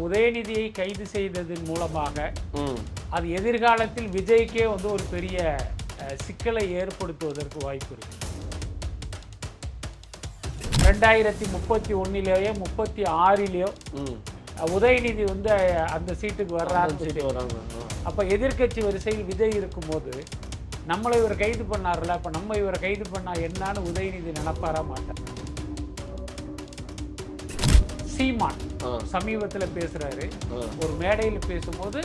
உதயநிதியை கைது செய்ததன் மூலமாக அது எதிர்காலத்தில் விஜய்க்கே வந்து ஒரு பெரிய சிக்கலை ஏற்படுத்துவதற்கு வாய்ப்பு இருக்கு. 2031 36 உதயநிதி வந்து அந்த சீட்டுக்கு வர்றாரு. அப்ப எதிர்கட்சி வரிசையில் விஜய் இருக்கும்போது நம்மளை இவர் கைது பண்ணார்ல, அப்ப நம்ம இவரை கைது பண்ணா என்னன்னு உதயநிதி நினைப்பாரா மாட்டார். சீமான் சமீபத்தில் பேசுறாரு, ஒரு மேடையில் பேசும்போது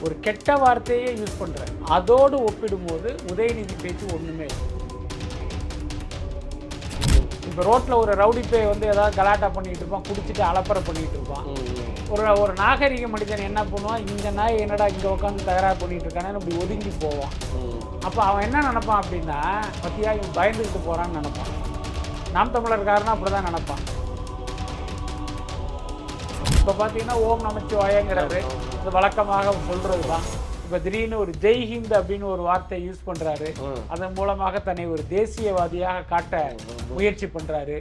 ஒரு கெட்ட வார்த்தையே யூஸ் பண்றாரு. அதோடு ஒப்பிடும்போது உதயநிதி பேச்சு ஒண்ணுமே இல்லை. இப்போ ரோட்ல ஒரு ரவுடி பே வந்து ஏதாவது கலாட்டா பண்ணிட்டு இருப்பான், குடிச்சிட்டு அலப்பறை பண்ணிட்டு இருப்பான். ஒரு நாகரிக மனிதன் என்ன பண்ணுவான், இந்த நாய் என்னடா இங்க உட்காந்து தகராறு பண்ணிட்டு இருக்கானு இப்படி ஒதுங்கி போவான். அப்போ அவன் என்ன நினைப்பான் அப்படின்னா, பத்தியா இவன் பயந்துக்கிட்டு போறான்னு நினைப்பான். நாம் தமிழர்காரனா அப்படிதான் நினைப்பான். இப்போ பார்த்தீங்கன்னா ஓம் நமச்சிவாயங்கிறாரு, இது வழக்கமாக சொல்றது தான். இப்போ திடீர்னு ஒரு ஜெய்ஹிந்த் அப்படின்னு ஒரு வார்த்தை யூஸ் பண்றாரு, அதன் மூலமாக தன்னை ஒரு தேசியவாதியாக காட்ட முயற்சி பண்றாரு.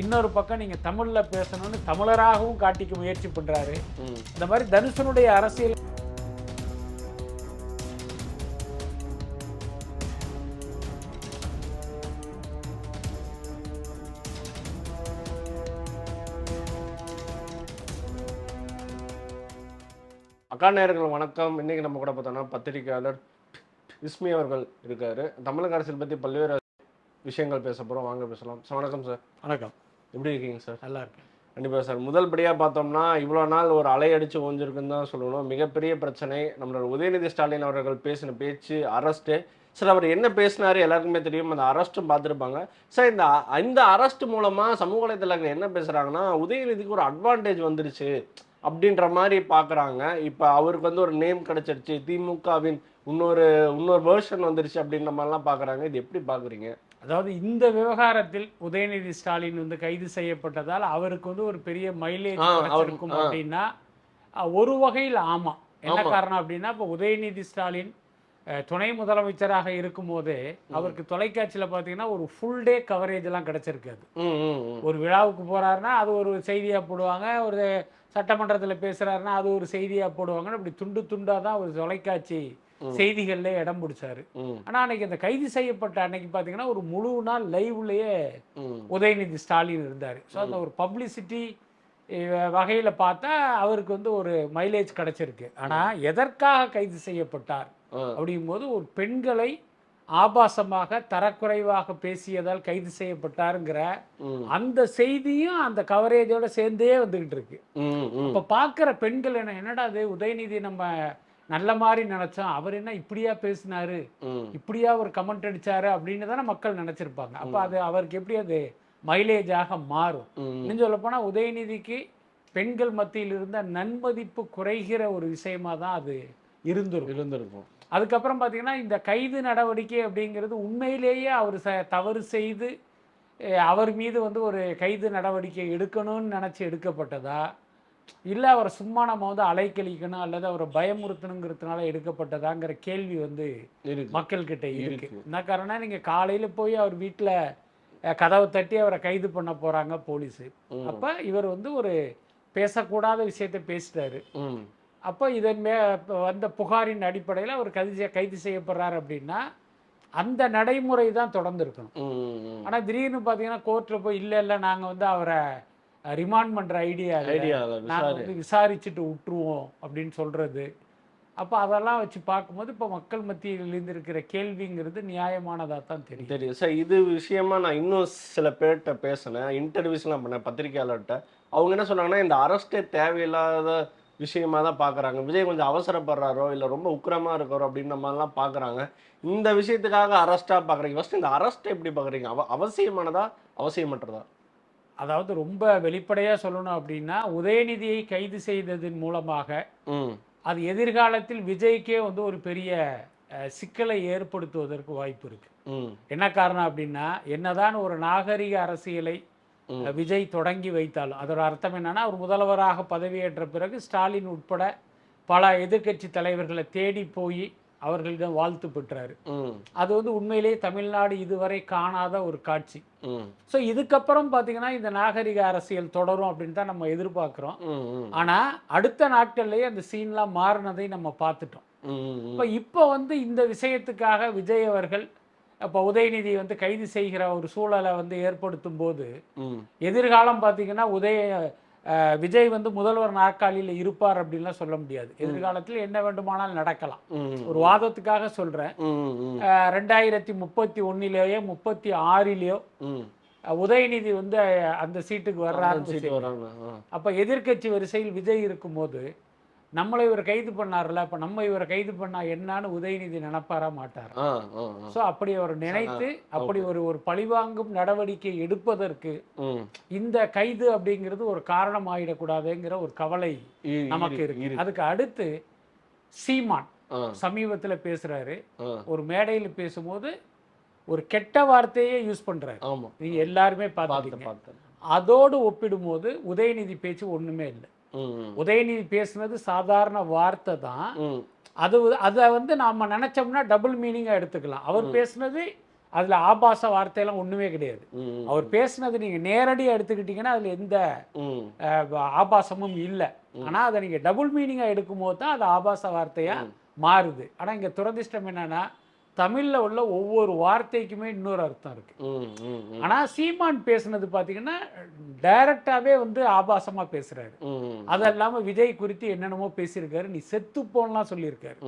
இன்னொரு பக்கம் நீங்க தமிழ்ல பேசணும்னு தமிழராகவும் காட்டிக்க முயற்சி பண்றாரு. இந்த மாதிரி தனுஷனுடைய அரசியல் அக்கா நேயர்கள் வணக்கம். இன்னைக்கு நம்ம கூட பார்த்தோம்னா பத்திரிகையாளர் இஸ்மி அவர்கள் இருக்காரு. தமிழக அரசியல் பற்றி பல்வேறு விஷயங்கள் பேச போகிறோம், வாங்க பேசலாம். சார் வணக்கம். சார் வணக்கம். எப்படி இருக்கீங்க சார்? நல்லா இருக்கு. கண்டிப்பாக சார். முதல் படியாக பார்த்தோம்னா இவ்வளோ நாள் ஒரு அலை அடித்து ஓஞ்சிருக்குன்னு தான் சொல்லணும். மிகப்பெரிய பிரச்சனை நம்மளோட உதயநிதி ஸ்டாலின் அவர்கள் பேசின பேச்சு, அரெஸ்ட்டு. சார் அவர் என்ன பேசினாரு எல்லாருக்குமே தெரியும், அந்த அரெஸ்ட்டும் பார்த்துருப்பாங்க. சார் இந்த அரெஸ்ட் மூலமாக சமூக வலைதளங்கள் என்ன பேசுகிறாங்கன்னா, உதயநிதிக்கு ஒரு அட்வான்டேஜ் வந்துருச்சு அப்படின்ற மாதிரி பார்க்குறாங்க. இப்போ அவருக்கு வந்து ஒரு நேம் கிடச்சிருச்சு, திமுகவின் இன்னொரு வேர்ஷன் வந்துருச்சு அப்படின்ற மாதிரிலாம் பார்க்குறாங்க. இது எப்படி பார்க்குறீங்க? அதாவது இந்த விவகாரத்தில் உதயநிதி ஸ்டாலின் வந்து கைது செய்யப்பட்டதால் அவருக்கு வந்து ஒரு பெரிய மைலேஜ் இருக்கும் அப்படின்னா ஒரு வகையில் ஆமாம். என்ன காரணம் அப்படின்னா, இப்போ உதயநிதி ஸ்டாலின் துணை முதலமைச்சராக இருக்கும் போதே அவருக்கு தொலைக்காட்சியில் பார்த்தீங்கன்னா ஒரு ஃபுல் டே கவரேஜ் எல்லாம் கிடைச்சிருக்காது. ஒரு விழாவுக்கு போறாருன்னா அது ஒரு செய்தியாக போடுவாங்க, ஒரு சட்டமன்றத்தில் பேசுறாருன்னா அது ஒரு செய்தியாக போடுவாங்கன்னு அப்படி துண்டு துண்டாக தான் ஒரு தொலைக்காட்சி செய்திகள்ல இடம் பிடிச்சாரு. ஆனா அன்னைக்கு அந்த கைது செய்யப்பட்ட அன்னைக்கு பாத்தீங்கன்னா ஒரு முழு நாள் லைவ்லயே உதயநிதி ஸ்டாலின் இருந்தாரு. ஸோ அந்த ஒரு பப்ளிசிட்டி வகையில பார்த்தா அவருக்கு வந்து ஒரு மைலேஜ் கிடைச்சிருக்கு. ஆனா எதற்காக கைது செய்யப்பட்டார் அப்படிங்கும்போது ஒரு பெண்களை ஆபாசமாக தரக்குறைவாக பேசியதால் கைது செய்யப்பட்டாருங்கிற அந்த செய்தியும் அந்த கவரேஜோட சேர்ந்தே வந்துகிட்டு இருக்கு. அப்ப பாக்குற பெண்கள் என்னடா அது உதயநிதி நம்ம நல்ல மாதிரி நினைச்சோம், அவர் என்ன இப்படியா பேசினாரு, இப்படியா ஒரு கமெண்ட் அடிச்சாரு அப்படின்னு தானே மக்கள் நினைச்சிருப்பாங்க. அப்ப அது அவருக்கு எப்படி அது மைலேஜாக மாறும். இன்னும் சொல்ல போனா உதயநிதிக்கு பெண்கள் மத்தியில் இருந்த நன்மதிப்பு குறைகிற ஒரு விஷயமா தான் அது இருந்திருக்கும். அதுக்கப்புறம் பார்த்தீங்கன்னா இந்த கைது நடவடிக்கை அப்படிங்கிறது உண்மையிலேயே அவர் தவறு செய்து அவர் மீது வந்து ஒரு கைது நடவடிக்கை எடுக்கணும்னு நினச்சி எடுக்கப்பட்டதா, இல்லை அவரை சும்மா நம்ம வந்து அலைக்கழிக்கணும் அல்லது அவரை பயமுறுத்தணுங்கிறதுனால எடுக்கப்பட்டதாங்கிற கேள்வி வந்து மக்கள்கிட்ட இருக்கு. என்ன காரணம், நீங்கள் காலையில் போய் அவர் வீட்டில் கதவை தட்டி அவரை கைது பண்ண போகிறாங்க போலீஸு. அப்போ இவர் வந்து ஒரு பேசக்கூடாத விஷயத்தை பேசிட்டாரு. அப்போ இதன் வந்த புகாரின் அடிப்படையில் அவர் கைது செய்யப்படுறாரு அப்படின்னா அந்த நடைமுறை தான் தொடர்ந்து இருக்கணும். ஆனால் திடீர்னு பார்த்தீங்கன்னா கோர்ட்டில் போய் இல்லை நாங்கள் வந்து அவரை ரிமாண்ட் பண்ணுற ஐடியா நாங்கள் வந்து விசாரிச்சுட்டு விட்டுருவோம் அப்படின்னு சொல்கிறது. அப்போ அதெல்லாம் வச்சு பார்க்கும்போது இப்போ மக்கள் மத்தியில் இருக்கிற கேள்விங்கிறது நியாயமானதாக தான் தெரியும். சார் இது விஷயமா நான் இன்னும் சில பேர்கிட்ட பேசினேன், இன்டர்வியூஸ்லாம் பண்ணேன் பத்திரிகையாளர்கிட்ட. அவங்க என்ன சொன்னாங்கன்னா, இந்த அரெஸ்டே தேவையில்லாத விஷயமா தான் பார்க்குறாங்க. விஜய் கொஞ்சம் அவசரப்படுறாரோ இல்லை ரொம்ப உக்கிரமாக இருக்காரோ அப்படின்ற மாதிரிலாம் பார்க்குறாங்க. இந்த விஷயத்துக்காக அரெஸ்ட்டாக பார்க்குறீங்க. ஃபஸ்ட்டு இந்த அரெஸ்ட்டை எப்படி பார்க்குறீங்க? அவசியமானதா அவசியமற்றதா? அதாவது ரொம்ப வெளிப்படையாக சொல்லணும் அப்படின்னா, உதயநிதியை கைது செய்ததன் மூலமாக அது எதிர்காலத்தில் விஜய்க்கே வந்து ஒரு பெரிய சிக்கலை ஏற்படுத்துவதற்கு வாய்ப்பு இருக்கு. என்ன காரணம் அப்படின்னா, என்னதான் ஒரு நாகரிக அரசியலை விஜய் தொடங்கி வைத்தாலும் அதோட அர்த்தம் என்னன்னா, அவர் முதல்வராக பதவியேற்ற பிறகு ஸ்டாலின் உட்பட பல எதிர்கட்சி தலைவர்களை தேடி போய் அவர்களிடம் வாழ்த்து பெற்றாரு. அது வந்து உண்மையிலேயே தமிழ்நாடு இதுவரை காணாத ஒரு காட்சி. ஸோ இதுக்கப்புறம் பார்த்தீங்கன்னா இந்த நாகரிக அரசியல் தொடரும் அப்படின்னு தான் நம்ம எதிர்பார்க்குறோம். ஆனால் அடுத்த நாட்கள்லேயே அந்த சீன்லாம் மாறினதை நம்ம பார்த்துட்டோம். இப்போ வந்து இந்த விஷயத்துக்காக விஜய் அவர்கள் இப்போ உதயநிதி வந்து கைது செய்கிற ஒரு சூழலை வந்து ஏற்படுத்தும் போது எதிர்காலம் பார்த்தீங்கன்னா விஜய் வந்து முதல்வர் நாற்காலியில் இருப்பார் அப்படின்லாம் சொல்ல முடியாது. எதிர்காலத்தில் என்ன வேண்டுமானால் நடக்கலாம். ஒரு வாதத்துக்காக சொல்றேன். 2031 36 உதயநிதி வந்து அந்த சீட்டுக்கு வர்றாரு. அப்ப எதிர்கட்சி வரிசையில் விஜய் இருக்கும்போது நம்மளை இவர் கைது பண்ணார்ல, அப்ப நம்ம இவரை கைது பண்ணா என்னன்னு உதயநிதி நினைப்பாரா மாட்டார். ஸோ அப்படி அவர் நினைத்து அப்படி ஒரு பழிவாங்கும் நடவடிக்கை எடுப்பதற்கு இந்த கைது அப்படிங்கிறது ஒரு காரணம் ஆயிடக்கூடாதுங்கிற ஒரு கவலை நமக்கு இருக்கு. அதுக்கு அடுத்து சீமான் சமீபத்தில் பேசுறாரு. ஒரு மேடையில் பேசும்போது ஒரு கெட்ட வார்த்தையே யூஸ் பண்றாரு. நீங்க எல்லாருமே பார்த்துட்டீங்க. அதோடு ஒப்பிடும்போது உதயநிதி பேச்சு ஒண்ணுமே இல்லை. உதயநிதி பேசுனது சாதாரண வார்த்தை தான். அதை வந்து நாம நினைச்சோம்னா டபுள் மீனிங்கா எடுத்துக்கலாம். அவர் பேசுனது அதுல ஆபாச வார்த்தையெல்லாம் ஒண்ணுமே கிடையாது. அவர் பேசுனது நீங்க நேரடியா எடுத்துக்கிட்டீங்கன்னா அதுல எந்த ஆபாசமும் இல்லை. ஆனா அதை நீங்க டபுள் மீனிங்கா எடுக்கும் போது தான் அது ஆபாச வார்த்தையா மாறுது. ஆனா இங்க துரதிர்ஷ்டம் என்னன்னா தமிழ்ல உள்ள ஒவ்வொரு வார்த்தைக்குமே இன்னொரு அர்த்தம் இருக்கு. ஆனா சீமான் பேசுனது பாத்தீங்கன்னா டைரக்டாவே வந்து ஆபாசமா பேசுறாரு. அது இல்லாம விஜய் குறித்து என்னென்னமோ பேசியிருக்காரு. நீ செத்து போன்லாம் சொல்லியிருக்காரு.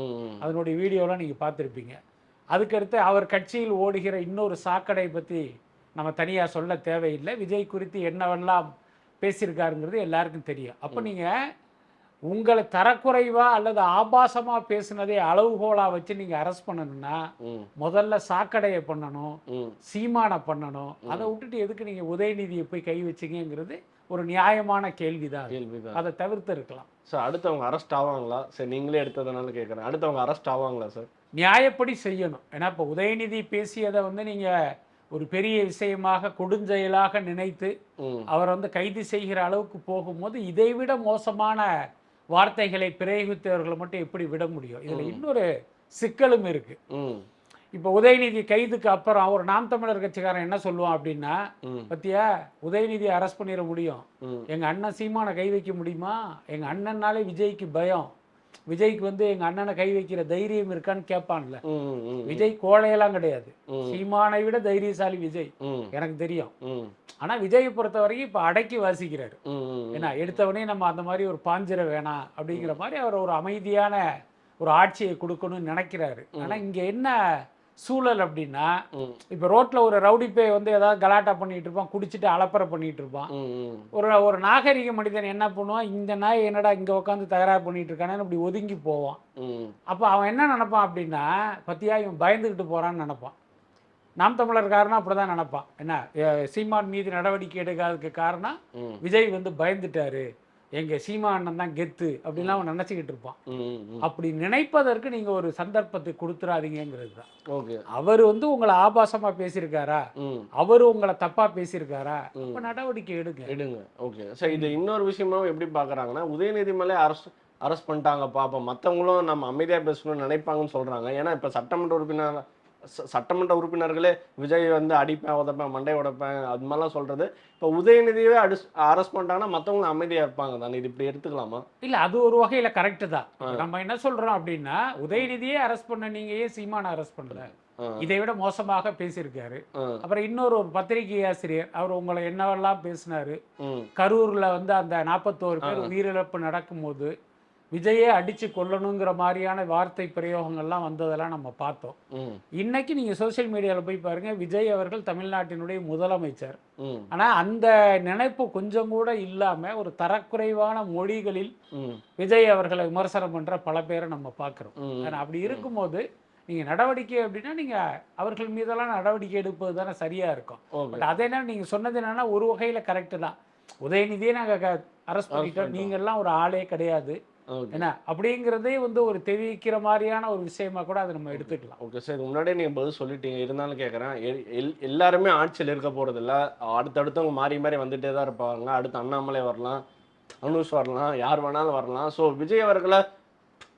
அதனுடைய வீடியோலாம் நீங்க பார்த்துருப்பீங்க. அதுக்கடுத்து அவர் கட்சியில் ஓடுகிற இன்னொரு சாக்கடை பத்தி நம்ம தனியா சொல்ல தேவையில்லை. விஜய் குறித்து என்னவெல்லாம் பேசியிருக்காருங்கிறது எல்லாருக்கும் தெரியும். அப்ப நீங்க உங்களை தரக்குறைவா அல்லது ஆபாசமா பேசுனதே அளவுகோலா வச்சு நீங்க அரெஸ்ட் பண்ணணும்னா முதல்ல சாக்கடையை பண்ணணும், சீமானை பண்ணணும். அதை விட்டுட்டு எதுக்கு நீங்க உதயநிதியை போய் கை வச்சீங்கிறது ஒரு நியாயமான கேள்விதான். அதை தவிர்த்து இருக்கலாம். சார் அடுத்தவங்க அரெஸ்ட் ஆவாங்களா? சரி நீங்களே எடுத்ததுனால கேட்குறேன், அடுத்தவங்க அரெஸ்ட் ஆவாங்களா சார்? நியாயப்படி செய்யணும். ஏன்னா இப்போ உதயநிதி பேசியதை வந்து நீங்க ஒரு பெரிய விஷயமாக கொடுஞ்செயலாக நினைத்து அவர் வந்து கைது செய்கிற அளவுக்கு போகும்போது இதைவிட மோசமான வார்த்தைகளை பிரயோகித்தவர்களை மட்டும் எப்படி விட முடியும்? இதுல இன்னொரு சிக்கலும் இருக்கு. இப்ப உதயநிதி கைதுக்கு அப்புறம் ஒரு நாம் தமிழர் கட்சிக்காரன் என்ன சொல்லுவான் அப்படின்னா, பத்தியா உதயநிதி அரெஸ்ட் பண்ணிட முடியும், எங்க அண்ணன் சீமானை கை வைக்க முடியுமா? எங்க அண்ணன்னாலே விஜய்க்கு பயம், விஜய்க்கு வந்து எங்க அண்ணனை கை வைக்கிற தைரியம் இருக்கான்னு கேட்பான்ல. விஜய் கோழையெல்லாம் கிடையாது, சீமானை விட தைரியசாலி விஜய், எனக்கு தெரியும். ஆனா விஜயை பொறுத்த வரைக்கும் இப்ப அடக்கி வாசிக்கிறாரு. ஏன்னா எடுத்தவனே நம்ம அந்த மாதிரி ஒரு பாஞ்சிர வேணாம் அப்படிங்கிற மாதிரி அவர் ஒரு அமைதியான ஒரு ஆட்சியை கொடுக்கணும்னு நினைக்கிறாரு. ஆனா இங்க என்ன சூழல் அப்படின்னா, இப்ப ரோட்ல ஒரு ரவுடி பே வந்து ஏதாவது கலாட்டா பண்ணிட்டு இருப்பான், குடிச்சிட்டு அலப்பறை பண்ணிட்டு இருப்பான். ஒரு நாகரிக மனிதன் என்ன பண்ணுவான், இந்த நாய் என்னடா இங்க உட்காந்து தகராறு பண்ணிட்டு இருக்கானு அப்படி ஒதுங்கி போவான். அப்ப அவன் என்ன நினைப்பான் அப்படின்னா, பத்தியா இவன் பயந்துகிட்டு போறான்னு நினைப்பான். நாம் தமிழர்காரனா அப்படிதான் நினைப்பான். என்ன சீமான் மீது நடவடிக்கை எடுக்காததுக்கு காரணம் விஜய் வந்து பயந்துட்டாரு, எங்க சீமானன் தான் கெத்து அப்படின்லாம் அவன் நினைச்சுக்கிட்டு இருப்பான். அப்படி நினைப்பதற்கு நீங்க ஒரு சந்தர்ப்பத்தை கொடுத்துறாதீங்கிறது தான். அவர் வந்து உங்களை ஆபாசமா பேசியிருக்காரா, அவரு உங்களை தப்பா பேசியிருக்காரா, அப்ப நடவடிக்கை எடுங்க. ஓகே சார், இது இன்னொரு விஷயமாவும் எப்படி பாக்குறாங்கன்னா, உதயநிதி மேலே அரெஸ்ட் பண்ணிட்டாங்கப்பா, அப்ப மத்தவங்களும் நம்ம அமைதியா பேசணும்னு நினைப்பாங்கன்னு சொல்றாங்க. ஏன்னா இப்ப சட்டமன்ற உறுப்பினர்களே விஜய் வந்து அடிப்பேன், உதப்பேன், மண்டை உடைப்பேன் அது மாதிரிலாம் சொல்றது. இப்போ உதயநிதியே அரெஸ்ட் பண்ணிட்டாங்கன்னா மற்றவங்களும் அமைதியாக இருப்பாங்க தானே, இது இப்படி எடுத்துக்கலாமா? இல்லை, அது ஒரு வகையில் கரெக்டு தான். நம்ம என்ன சொல்கிறோம் அப்படின்னா, உதயநிதியே அரெஸ்ட் பண்ண நீங்கள் ஏன் சீமானை அரெஸ்ட் பண்ணல? இதை விட மோசமாக பேசியிருக்காரு. அப்புறம் இன்னொரு பத்திரிகை ஆசிரியர் அவர் உங்களை என்னவெல்லாம் பேசினாரு. கரூர்ல வந்து அந்த 41 பேர் உயிரிழப்பு நடக்கும்போது விஜயே அடிச்சு கொல்லணுங்கிற மாதிரியான வார்த்தை பிரயோகங்கள்லாம் வந்ததெல்லாம் நம்ம பார்த்தோம். இன்னைக்கு நீங்க சோசியல் மீடியாவில் போய் பாருங்க, விஜய் அவர்கள் தமிழ்நாட்டினுடைய முதலமைச்சர். ஆனா அந்த நினைப்பு கொஞ்சம் கூட இல்லாம ஒரு தரக்குறைவான மொழிகளில் விஜய் அவர்களை விமர்சனம் பண்ற பல பேரை நம்ம பார்க்கிறோம். அப்படி இருக்கும்போது நீங்க நடவடிக்கை அப்படின்னா நீங்க அவர்கள் மீதெல்லாம் நடவடிக்கை எடுப்பது தானே சரியா இருக்கும். பட் அதே நேரம் நீங்க சொன்னது என்னன்னா ஒரு வகையில கரெக்டு தான். உதயநிதியே நாங்க அரெஸ்ட் பண்ணிட்டோம், நீங்க எல்லாம் ஒரு ஆளே கிடையாது என்ன அப்படிங்கிறதே வந்து ஒரு தெரிவிக்கிற மாதிரியான ஒரு விஷயமா கூட அதை நம்ம எடுத்துக்கலாம். ஓகே சார், முன்னாடியே நீங்கள் பதில் சொல்லிட்டீங்க, இருந்தாலும் கேட்குறேன். எல்லாருமே ஆட்சியில் இருக்க போகிறது இல்லை, அடுத்தடுத்தவங்க மாறி மாறி வந்துட்டே தான் இருப்பாங்க. அடுத்து அண்ணாமலை வரலாம், அனுஷ் வரலாம், யார் வேணாலும் வரலாம். ஸோ விஜய் அவர்களை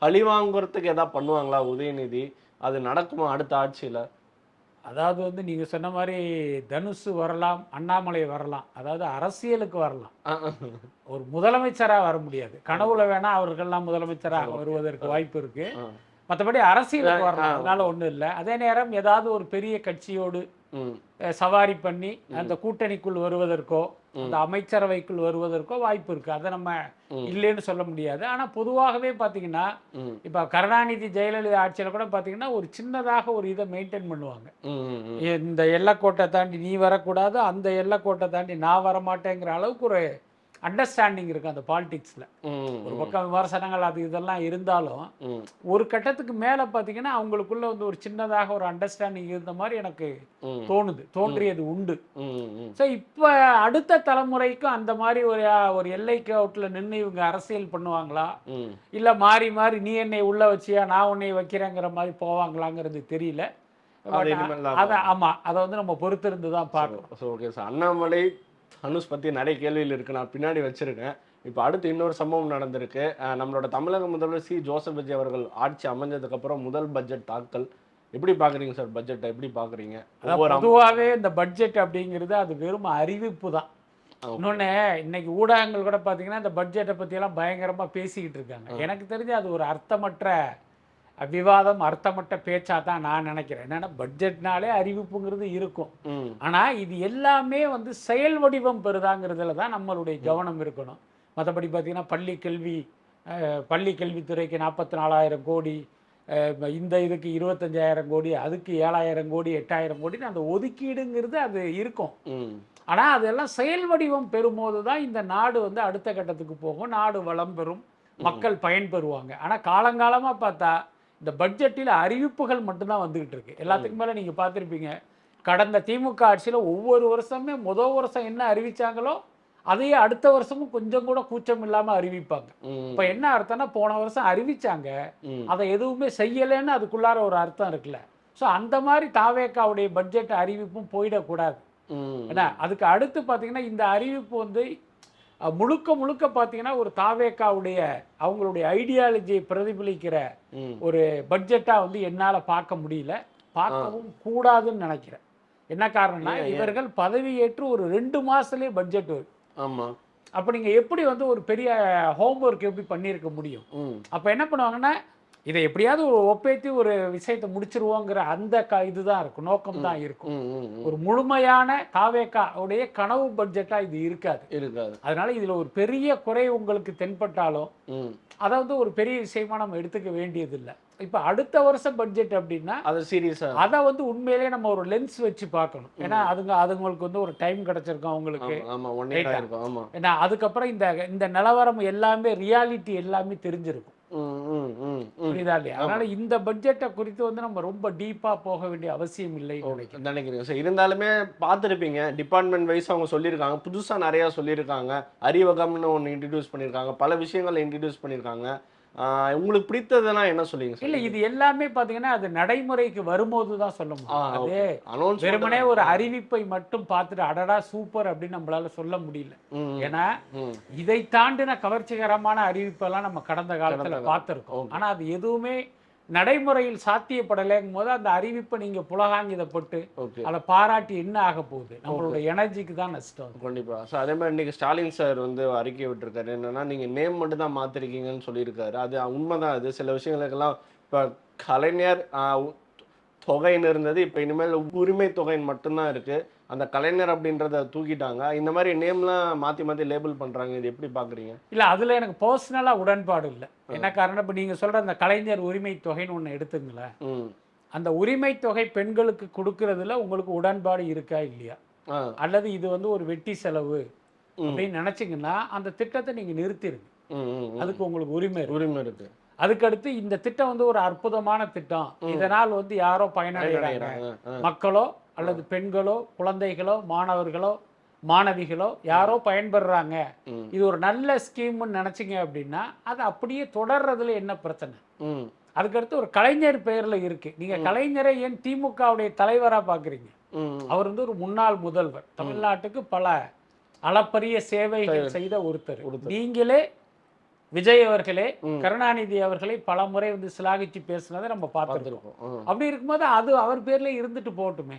பழி வாங்குறதுக்கு ஏதாவது பண்ணுவாங்களா உதயநிதி? அது நடக்குமா அடுத்த ஆட்சியில? அதாவது வந்து நீங்க சொன்ன மாதிரி தனுஷ் வரலாம், அண்ணாமலை வரலாம், அதாவது அரசியலுக்கு வரலாம். ஒரு முதலமைச்சரா வர முடியாது. கனவுல வேணா அவர்கள்லாம் முதலமைச்சராக ஓகே. வருவதற்கு வாய்ப்பு இருக்கு. ஆ. மற்றபடி அரசியலுக்கு வரலாம், அதனால ஒன்றும் இல்லை. அதே நேரம் ஏதாவது ஒரு பெரிய கட்சியோடு ம். சவாரி பண்ணி அந்த கூட்டணிக்குள் வருவதற்கோ அந்த அமைச்சரவைக்குள் வருவதற்கோ வாய்ப்பு இருக்கு. அதை நம்ம இல்லைன்னு சொல்ல முடியாது. ஆனா பொதுவாகவே பார்த்தீங்கன்னா இப்ப கருணாநிதி ஜெயலலிதா ஆட்சியில கூட பார்த்தீங்கன்னா ஒரு சின்னதாக ஒரு இதை மெயின்டைன் பண்ணுவாங்க. இந்த எல்லைக்கோட்டை தாண்டி நீ வரக்கூடாது, அந்த எல்லைக்கோட்டை தாண்டி நான் வரமாட்டேங்கிற அளவுக்கு ஒரு அண்டர்ஸ்டாண்டிங் இருக்கு அந்த பாலிடிக்ஸ்ல. ஒரு பக்கம் விமர்சனங்கள் அது இதெல்லாம் இருந்தாலும் ஒரு கட்டத்துக்கு மேல பாத்தீங்கன்னா அவங்களுக்குள்ள வந்து ஒரு சின்னதாக ஒரு அண்டர்ஸ்டாண்டிங் இருந்த மாதிரி எனக்கு தோன்றியது உண்டு. ஸோ இப்போ அடுத்த தலைமுறைக்கும் அந்த மாதிரி ஒரு எல்லைக்கு அவுட்ல நின்று இவங்க அரசியல் பண்ணுவாங்களா, இல்ல மாறி மாறி நீ என்னை உள்ள வச்சியா நான் உன்னை வைக்கிறேங்கிற மாதிரி போவாங்களாங்கிறது தெரியல. ஆமா, அதை வந்து நம்ம பொறுத்திருந்து தான் பார்க்கணும். Okay sir. அண்ணாமலை தனுஷ் பற்றி நிறைய கேள்விகள் இருக்குது, நான் பின்னாடி வச்சுருக்கேன். இப்போ அடுத்து இன்னொரு சம்பவம் நடந்திருக்கு. நம்மளோட தமிழக முதல்வர் ஜோசப் விஜய் அவர்கள் ஆட்சி அமைஞ்சதுக்கப்புறம் முதல் பட்ஜெட் தாக்கல். எப்படி பார்க்குறீங்க சார்? பட்ஜெட்டை எப்படி பார்க்குறீங்க? பொதுவாகவே இந்த பட்ஜெட் அப்படிங்கிறது அது வெறும் அறிவிப்பு தான். இன்னொன்று இன்னைக்கு ஊடகங்கள் கூட பார்த்தீங்கன்னா இந்த பட்ஜெட்டை பற்றியெல்லாம் பயங்கரமாக பேசிக்கிட்டு இருக்காங்க. எனக்கு தெரிஞ்சு அது ஒரு அர்த்தமற்ற விவாதம், அர்த்தமற்ற பேச்சா தான் நான் நினைக்கிறேன். என்னன்னா பட்ஜெட்னாலே அறிவிப்புங்கிறது இருக்கும், ஆனா இது எல்லாமே வந்து செயல் வடிவம் பெறுதாங்கிறதுல தான் நம்மளுடைய கவனம் இருக்கணும். மற்றபடி பார்த்தீங்கன்னா பள்ளி கல்வித்துறைக்கு 44,000 கோடி, இந்த இதுக்கு 25,000 கோடி, அதுக்கு 7,000 கோடி, 8,000 கோடின்னு அந்த ஒதுக்கீடுங்கிறது அது இருக்கும். ஆனால் அதெல்லாம் செயல் வடிவம் பெறும்போது தான் இந்த நாடு வந்து அடுத்த கட்டத்துக்கு போகும், நாடு வளம் பெறும், மக்கள் பயன்பெறுவாங்க. ஆனால் காலங்காலமாக பார்த்தா இந்த பட்ஜெட்டில் அறிவிப்புகள் மட்டும்தான் வந்துகிட்டு இருக்கு. எல்லாத்துக்கும் மேலே நீங்கள் பார்த்துருப்பீங்க, கடந்த திமுக ஆட்சியில் ஒவ்வொரு வருஷமே முதல் வருஷம் என்ன அறிவிச்சாங்களோ அதையே அடுத்த வருஷமும் கொஞ்சம் கூட கூச்சம் இல்லாமல் அறிவிப்பாங்க. இப்போ என்ன அர்த்தம்னா போன வருஷம் அறிவிச்சாங்க, அதை எதுவுமே செய்யலைன்னு அதுக்குள்ளார ஒரு அர்த்தம் இருக்குல்ல. ஸோ அந்த மாதிரி தாவேக்காவுடைய பட்ஜெட் அறிவிப்பும் போயிடக்கூடாது. ஏன்னா அதுக்கு அடுத்து பார்த்தீங்கன்னா இந்த அறிவிப்பு வந்து முழுக்க முழுக்க பார்த்தீங்கன்னா ஒரு தாவேக்காவுடைய அவங்களுடைய ஐடியாலஜியை பிரதிபலிக்கிற ஒரு பட்ஜெட்டாக வந்து என்னால் பார்க்க முடியல, பார்க்கவும் கூடாதுன்னு நினைக்கிறேன். என்ன காரணம்னா இவர்கள் பதவி ஏற்று ஒரு 2 மாசத்துலேயே பட்ஜெட் வரும். ஆமாம். அப்போ நீங்கள் எப்படி வந்து ஒரு பெரிய ஹோம்ஒர்க் எப்படி பண்ணியிருக்க முடியும்? அப்போ என்ன பண்ணுவாங்கன்னா இதை எப்படியாவது ஒப்பேத்தி ஒரு விஷயத்தை முடிச்சிருவோங்கிற அந்த இதுதான் இருக்கும், நோக்கம் தான் இருக்கும். ஒரு முழுமையான தாவேக்காவுடைய கனவு பட்ஜெட்டா இது இருக்காது. அதனால இதுல ஒரு பெரிய குறை உங்களுக்கு தென்பட்டாலும் அதை வந்து ஒரு பெரிய விஷயமா நம்ம எடுத்துக்க வேண்டியது இல்லை. இப்ப அடுத்த வருஷம் பட்ஜெட் அப்படின்னா அது சீரியஸா அதை வந்து உண்மையிலேயே நம்ம ஒரு லென்ஸ் வச்சு பார்க்கணும். ஏன்னா அதுங்களுக்கு வந்து ஒரு டைம் கிடைச்சிருக்கும் அவங்களுக்கு. ஏன்னா அதுக்கப்புறம் இந்த நிலவரம் எல்லாமே ரியாலிட்டி எல்லாமே தெரிஞ்சிருக்கும். புரியுதா இல்லையா? அதனால இந்த பட்ஜெட்டை குறித்து வந்து நம்ம ரொம்ப டீப்பா போக வேண்டிய அவசியம் இல்லை நினைக்கிறேன் சார். இருந்தாலுமே பார்த்துருப்பீங்க, டிபார்ட்மெண்ட் வைஸ் அவங்க சொல்லியிருக்காங்க, புதுசா நிறைய சொல்லியிருக்காங்க. அறிவகம்னு ஒன்று இன்ட்ரடியூஸ் பண்ணியிருக்காங்க, பல விஷயங்களை இன்ட்ரடியூஸ் பண்ணியிருக்காங்க. உங்களுக்கு பிடித்ததெல்லாம் என்ன சொல்லுங்க? இல்ல இது எல்லாமே பாத்தீங்கன்னா அது நடைமுறைக்கு வரும்போது தான் சொல்ல முடியும். அது வெறுமனே ஒரு அறிவிப்பை மட்டும் பார்த்துட்டு அடடா சூப்பர் அப்படின்னு நம்மளால சொல்ல முடியல. ஏன்னா இதை தாண்டின கவர்ச்சிகரமான அறிவிப்பெல்லாம் நம்ம கடந்த காலத்துல பார்த்திருக்கோம். ஆனா அது எதுவுமே நடைமுறையில் சாத்தியப்படலைங்கும் போது அந்த அறிவிப்பை நீங்க புலகாங்கிதப்பட்டு அதை பாராட்டி என்ன ஆக போகுது? நம்மளோட எனர்ஜிக்கு தான் நஷ்டம். கண்டிப்பா சார். அதே மாதிரி இன்னைக்கு ஸ்டாலின் சார் வந்து அறிக்கை விட்டுருக்காரு, என்னன்னா நீங்க நேம் மட்டும் தான் மாத்திருக்கீங்கன்னு சொல்லியிருக்காரு. அது உண்மைதான். அது சில விஷயங்களுக்கெல்லாம் இப்ப கலைஞர் தொகைன்னு இருந்தது, இப்ப இனிமேல் உரிமை தொகைன்னு மட்டும்தான் இருக்கு. அந்த கலைஞர் அப்படின்றத தூக்கிட்டாங்க. இந்த மாதிரி நேம்லாம் மாற்றி லேபிள் பண்ணுறாங்க. இது எப்படி பார்க்குறீங்க? இல்லை அதில் எனக்கு பர்சனலாக உடன்பாடு இல்லை. என்ன காரணம், இப்போ நீங்கள் சொல்கிற அந்த கலைஞர் உரிமை தொகைன்னு ஒன்று எடுத்துங்களேன். அந்த உரிமை தொகை பெண்களுக்கு கொடுக்கறதுல உங்களுக்கு உடன்பாடு இருக்கா இல்லையா? அல்லது இது வந்து ஒரு வெட்டி செலவு அப்படின்னு நினச்சிங்கன்னா அந்த திட்டத்தை நீங்கள் நிறுத்திடுங்க. அதுக்கு உங்களுக்கு உரிமை இருக்கு. அதுக்கடுத்து இந்த திட்டம் வந்து ஒரு அற்புதமான திட்டம், இதனால் வந்து யாரோ பயனடைகிறாங்க, மக்களோ அல்லது பெண்களோ குழந்தைகளோ மாணவர்களோ மாணவிகளோ யாரோ பயன்பெறாங்க, இது ஒரு நல்ல ஸ்கீம்னு நினைச்சிங்க அப்படின்னா அது அப்படியே தொடர்றதுல என்ன பிரச்சனை? அதுக்கடுத்து ஒரு கலைஞர் பெயர்ல இருக்கு. நீங்க கலைஞரை ஏன் திமுகவுடைய தலைவரா பாக்குறீங்க? அவர் வந்து ஒரு முன்னாள் முதல்வர், தமிழ்நாட்டுக்கு பல அளப்பரிய சேவைகள் செய்த ஒருத்தர். நீங்களே விஜய் அவர்களே கருணாநிதி அவர்களை பல முறை வந்து சிலாகிச்சு பேசுனதை நம்ம பார்த்துருக்கோம். அப்படி இருக்கும்போது அது அவர் பேர்ல இருந்துட்டு போகட்டுமே.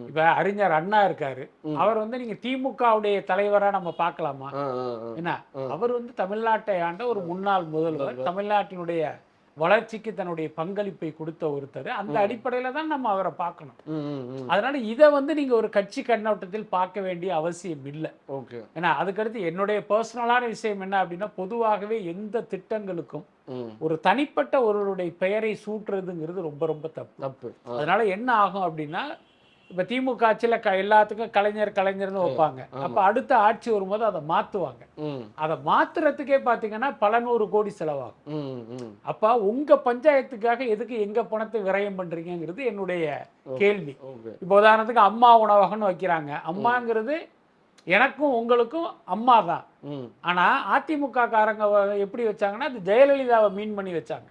இப்ப அறிஞர் அண்ணா இருக்காரு, அவர் வந்து நீங்க திமுகவுடைய தலைவரா நம்ம பார்க்கலாமா? என்ன, அவர் வந்து தமிழ்நாட்டை ஆண்ட ஒரு முன்னாள் முதல்வர், தமிழ்நாட்டினுடைய வளர்ச்சிக்கு தன்னுடைய பங்களிப்பை கொடுத்த ஒருத்தர். அந்த அடிப்படையில தான் நம்ம அவரை பார்க்கணும். அதனால இதை வந்து நீங்க ஒரு கட்சி கண்ணோட்டத்தில் பார்க்க வேண்டிய அவசியம் இல்லை. ஏன்னா அதுக்கடுத்து என்னுடைய பர்சனலான விஷயம் என்ன அப்படின்னா, பொதுவாகவே எந்த திட்டங்களுக்கும் ஒரு தனிப்பட்ட ஒருவருடைய பெயரை சூட்டுறதுங்கிறது ரொம்ப ரொம்ப தப்பு. அதனால என்ன ஆகும் அப்படின்னா, இப்ப திமுக ஆட்சியில எல்லாத்துக்கும் கலைஞர்னு வைப்பாங்க. அப்ப அடுத்த ஆட்சி வரும்போது அதை மாத்துவாங்க. அதை மாத்துறதுக்கே பாத்தீங்கன்னா பல 100 கோடி செலவாகும். அப்ப உங்க பஞ்சாயத்துக்காக எதுக்கு எங்க பணத்தை விரயம் பண்றீங்கிறது என்னுடைய கேள்வி. இப்ப உதாரணத்துக்கு அம்மா உணவகம்னு வைக்கிறாங்க. அம்மாங்கிறது எனக்கும் உங்களுக்கும் அம்மா தான். ஆனா அதிமுக காரங்க எப்படி வச்சாங்கன்னா, அது ஜெயலலிதாவை மீன் பண்ணி வச்சாங்க.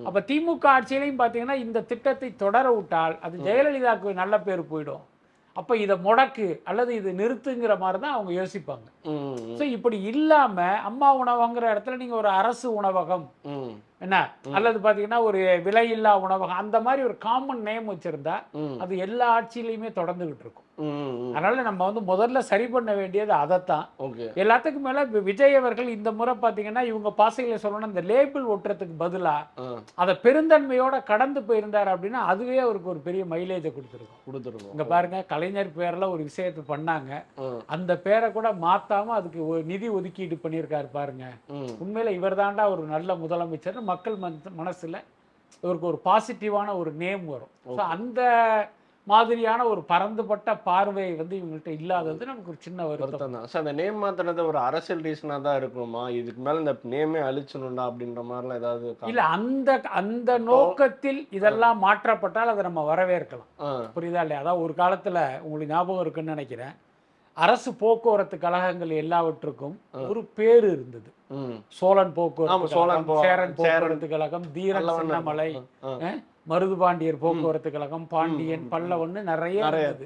அப்ப திமுக ஆட்சியிலையும் பாத்தீங்கன்னா இந்த திட்டத்தை தொடர விட்டால் அது ஜெயலலிதாவுக்கு நல்ல பேர் போயிடும். அப்ப இதை முடக்கு அல்லது இது நிறுத்துங்கிற மாதிரி தான் அவங்க யோசிப்பாங்க. இப்படி இல்லாம அம்மா உணவகங்கிற இடத்துல நீங்க ஒரு அரசு உணவகம் என்ன, அல்லது பாத்தீங்கன்னா ஒரு விலையில்லா உணவகம், அந்த மாதிரி ஒரு காமன் நேம் வச்சிருந்தா அது எல்லா ஆட்சியிலையுமே தொடர்ந்துகிட்டு இருக்கும். அதனால நம்ம வந்து முதல்ல சரி பண்ண வேண்டியது அதைத்தான். எல்லாத்துக்கும் மேல விஜய் அவர்கள் இந்த முறை பாத்தீங்கன்னா இவங்க பாசையில சொல்லணும், இந்த லேபிள் ஒட்டுறதுக்கு பதிலா அதை பெருந்தன்மையோட கடந்து போயிருந்தார் அப்படின்னா அதுவே அவருக்கு ஒரு பெரிய மைலேஜை கொடுத்துருக்கும். இங்க பாருங்க, கலைஞர் பேர்ல ஒரு விஷயத்தை பண்ணாங்க, அந்த பேரை கூட மாத்தாம அதுக்கு நிதி ஒதுக்கீடு பண்ணியிருக்காரு பாருங்க. உண்மையில இவர் தாண்டா ஒரு நல்ல முதலமைச்சர் மக்கள் மனசுல இவருக்கு ஒரு பாசிட்டிவான ஒரு நேம் வரும். அந்த மாதிரியான ஒரு பரந்துபட்ட பார்வை வந்து இவங்கள்ட்ட இல்லாதது நமக்கு ஒரு சின்ன வருத்தம் தான். அந்த நேம் மாத்தினது ஒரு அரசியல் ரீசனா தான் இருக்குமா? இதுக்கு மேல இந்த நேமே அழிச்சணும்டா அப்படின்ற மாதிரிலாம் ஏதாவது இல்ல, அந்த நோக்கத்தில் இதெல்லாம் மாற்றப்பட்டால் அதை நம்ம வரவேற்கலாம். புரியுதா இல்லையா? அதாவது ஒரு காலத்துல உங்களுக்கு ஞாபகம் இருக்குன்னு நினைக்கிறேன், அரசு போக்குவரத்து கழகங்கள் எல்லாவற்றுக்கும் ஒரு பேரு இருந்தது. சோழன் போக்குவரத்து, சேரன் போக்குவரத்து கழகம், தீரன் சின்னமலை, மருதுபாண்டியர் போக்குவரத்து கழகம், பாண்டியன், பல்லவன்னு நிறைய இருந்தது.